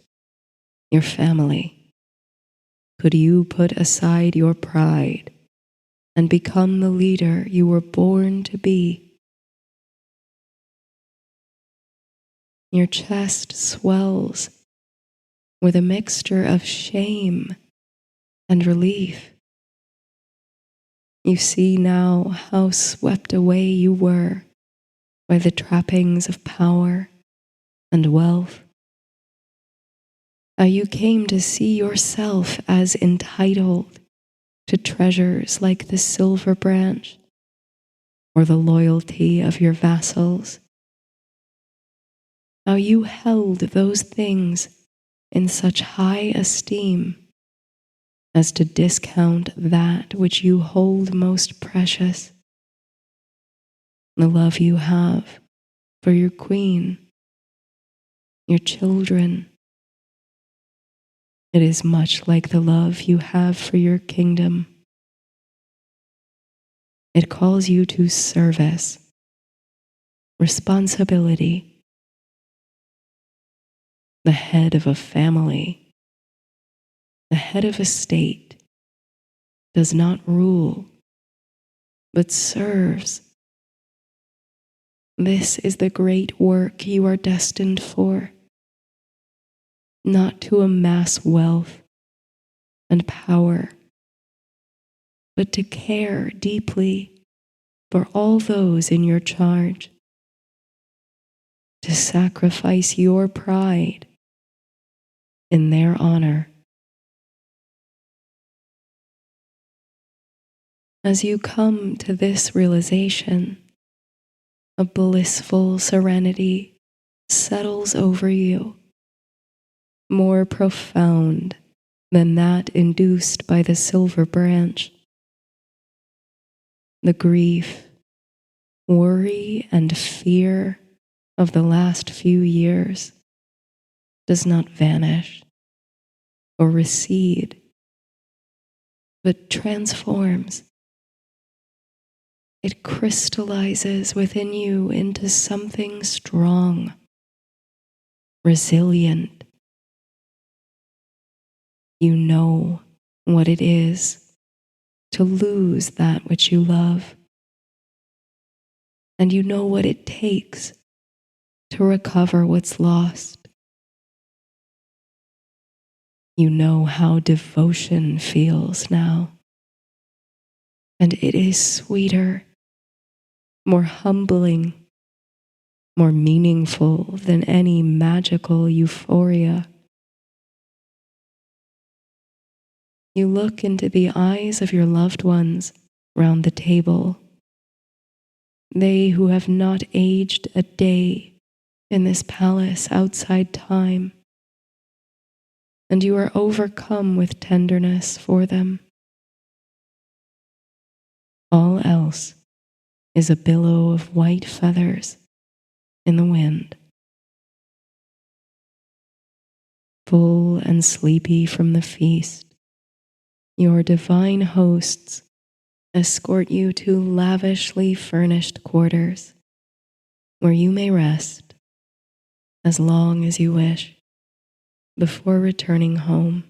your family, could you put aside your pride and become the leader you were born to be. Your chest swells with a mixture of shame and relief. You see now how swept away you were by the trappings of power and wealth. How you came to see yourself as entitled to treasures like the silver branch or the loyalty of your vassals. How you held those things in such high esteem as to discount that which you hold most precious, the love you have for your queen, your children. It is much like the love you have for your kingdom. It calls you to service, responsibility. The head of a family, the head of a state, does not rule, but serves. This is the great work you are destined for, not to amass wealth and power, but to care deeply for all those in your charge, to sacrifice your pride in their honor. As you come to this realization, a blissful serenity settles over you, more profound than that induced by the silver branch. The grief, worry, and fear of the last few years does not vanish or recede, but transforms. It crystallizes within you into something strong, resilient. You know what it is to lose that which you love, and you know what it takes to recover what's lost. You know how devotion feels now, and it is sweeter, more humbling, more meaningful than any magical euphoria. You look into the eyes of your loved ones round the table, they who have not aged a day in this palace outside time, and you are overcome with tenderness for them. All else is a billow of white feathers in the wind. Full and sleepy from the feast, your divine hosts escort you to lavishly furnished quarters where you may rest as long as you wish before returning home.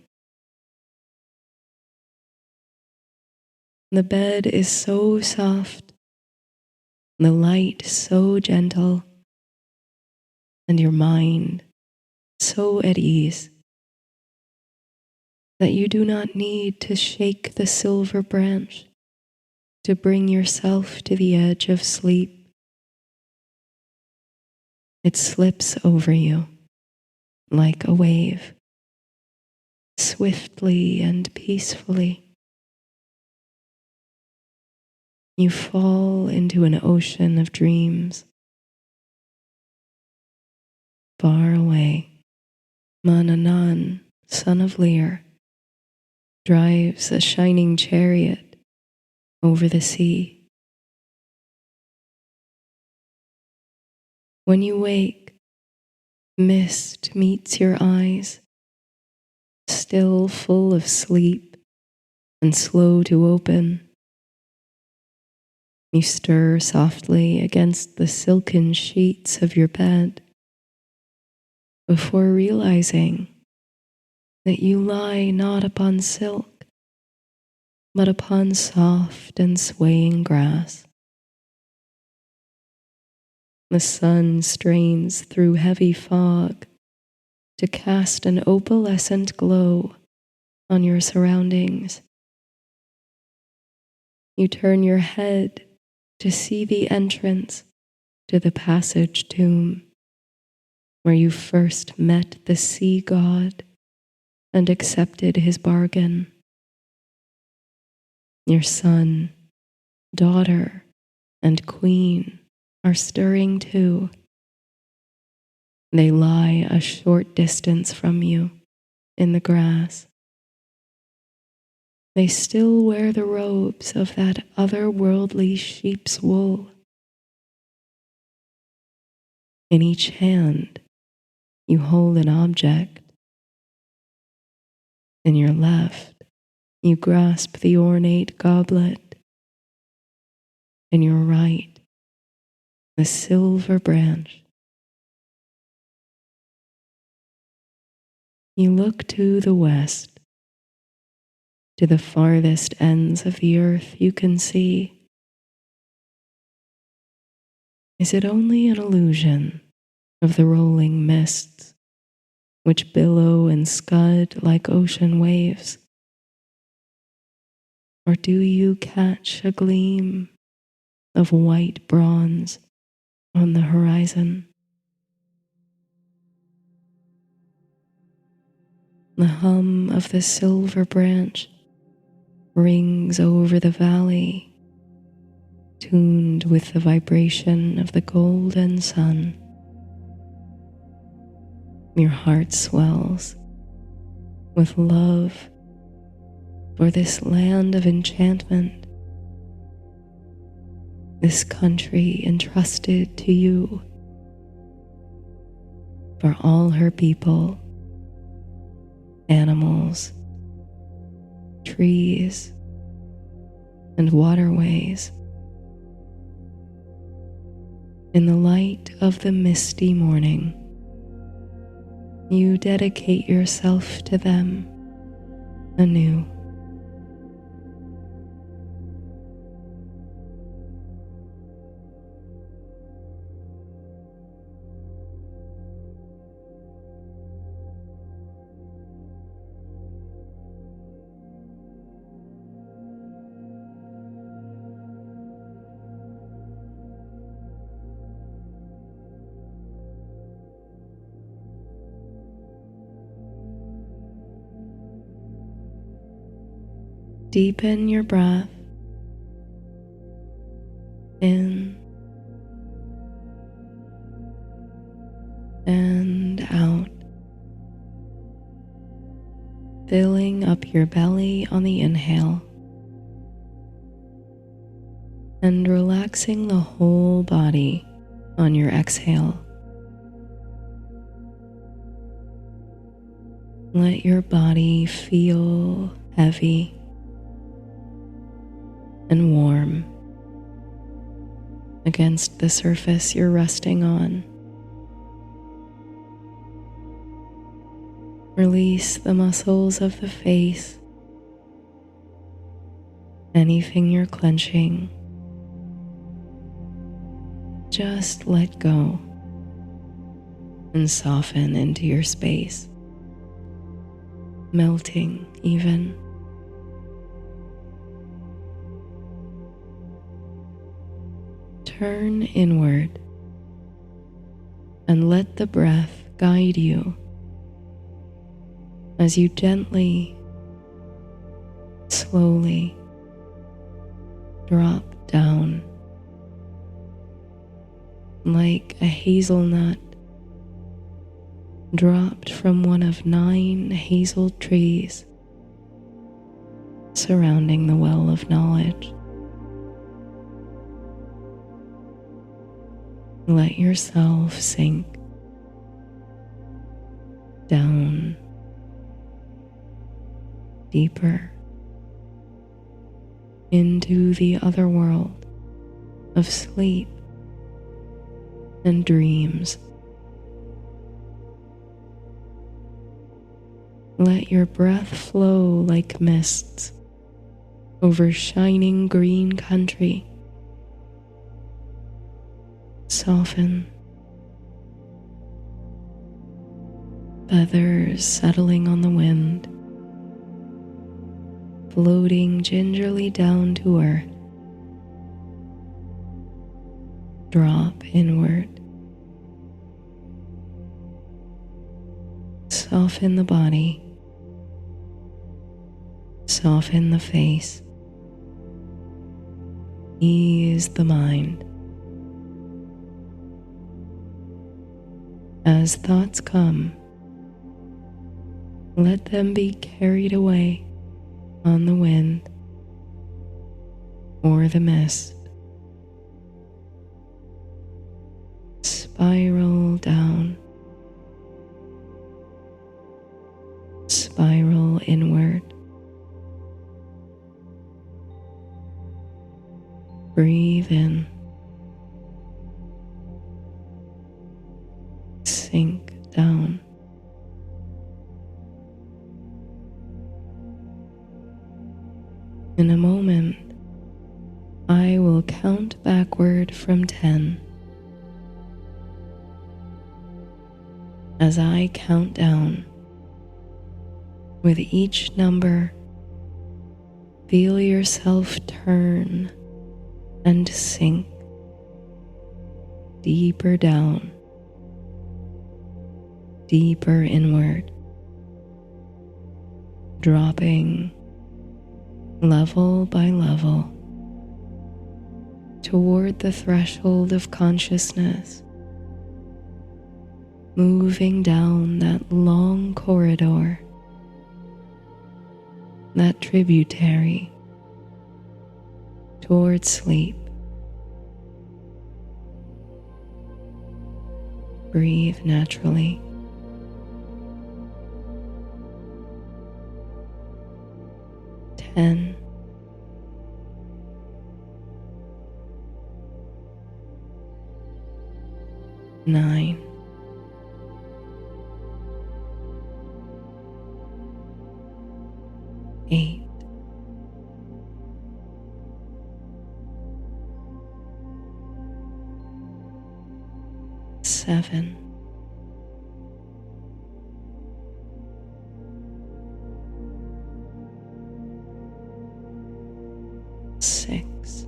The bed is so soft, the light so gentle, and your mind so at ease that you do not need to shake the silver branch to bring yourself to the edge of sleep. It slips over you like a wave, swiftly and peacefully. You fall into an ocean of dreams. Far away, Manannan, son of Lear, drives a shining chariot over the sea. When you wake, mist meets your eyes, still full of sleep and slow to open. You stir softly against the silken sheets of your bed before realizing that you lie not upon silk, but upon soft and swaying grass. The sun strains through heavy fog to cast an opalescent glow on your surroundings. You turn your head to see the entrance to the passage tomb, where you first met the sea god and accepted his bargain. Your son, daughter, and queen are stirring too. They lie a short distance from you in the grass. They still wear the robes of that otherworldly sheep's wool. In each hand, you hold an object. In your left, you grasp the ornate goblet. In your right, the silver branch. You look to the west, to the farthest ends of the earth you can see. Is it only an illusion of the rolling mists which billow and scud like ocean waves? Or do you catch a gleam of white bronze on the horizon? The hum of the silver branch rings over the valley, tuned with the vibration of the golden sun. Your heart swells with love for this land of enchantment, this country entrusted to you, for all her people, animals, trees, and waterways. In the light of the misty morning, you dedicate yourself to them anew. Deepen your breath in and out, filling up your belly on the inhale and relaxing the whole body on your exhale. Let your body feel heavy and warm against the surface you're resting on. Release the muscles of the face, anything you're clenching. Just let go and soften into your space, melting even. Turn inward and let the breath guide you. as you gently, slowly drop down like a hazelnut dropped from one of 9 hazel trees surrounding the well of knowledge. Let yourself sink down deeper into the other world of sleep and dreams. Let your breath flow like mists over shining green country. Soften, feathers settling on the wind, floating gingerly down to earth. Drop inward. Soften the body. Soften the face. Ease the mind. As thoughts come, let them be carried away on the wind or the mist. Spiral down. Spiral inward. Breathe in. Sink down. In a moment, I will count backward from 10. As I count down, with each number, feel yourself turn and sink deeper down, deeper inward, dropping level by level toward the threshold of consciousness, moving down that long corridor, that tributary toward sleep. Breathe naturally. Ten. 9. 8. 7. 6.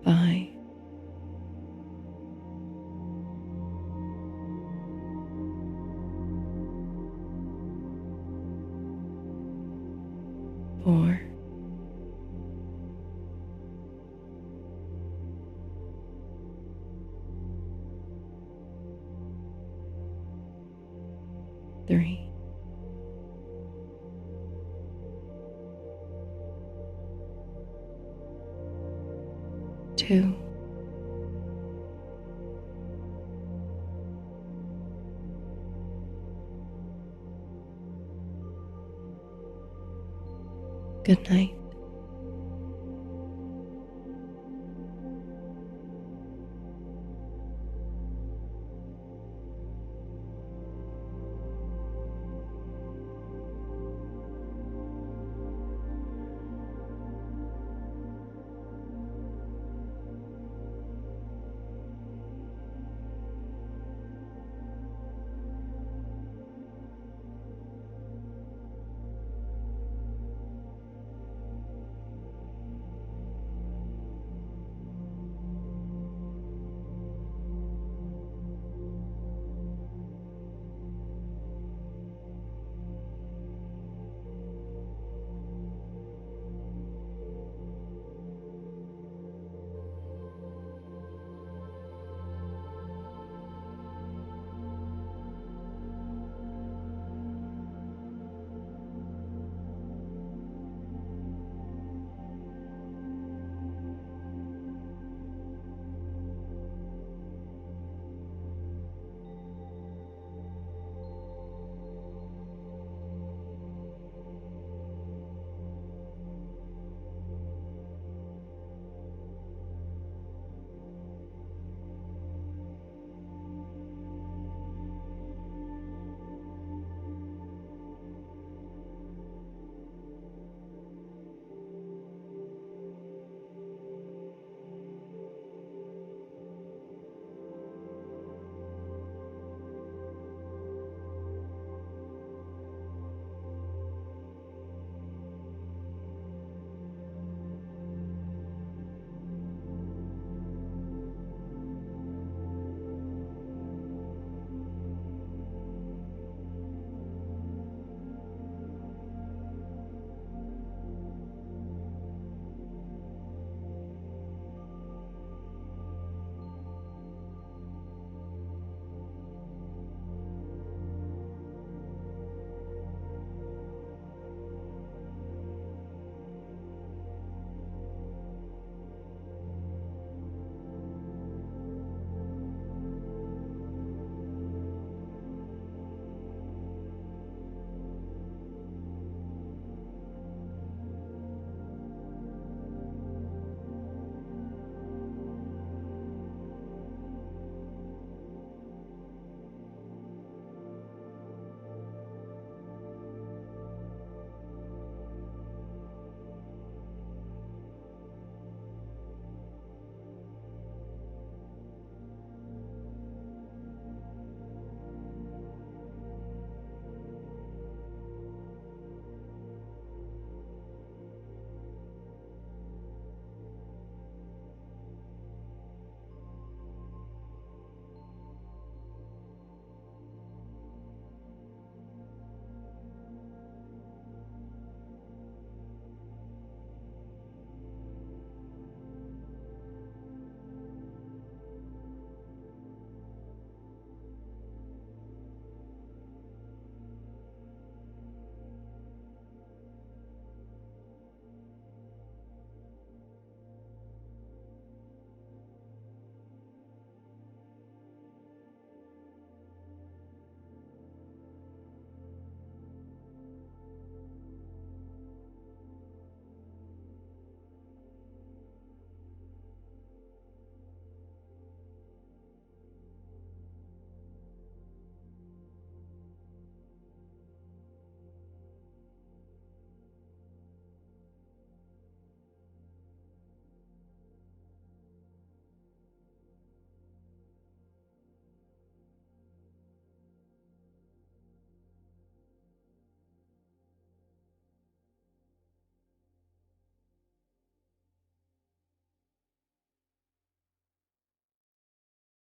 5. 4. 3. 2. Good night.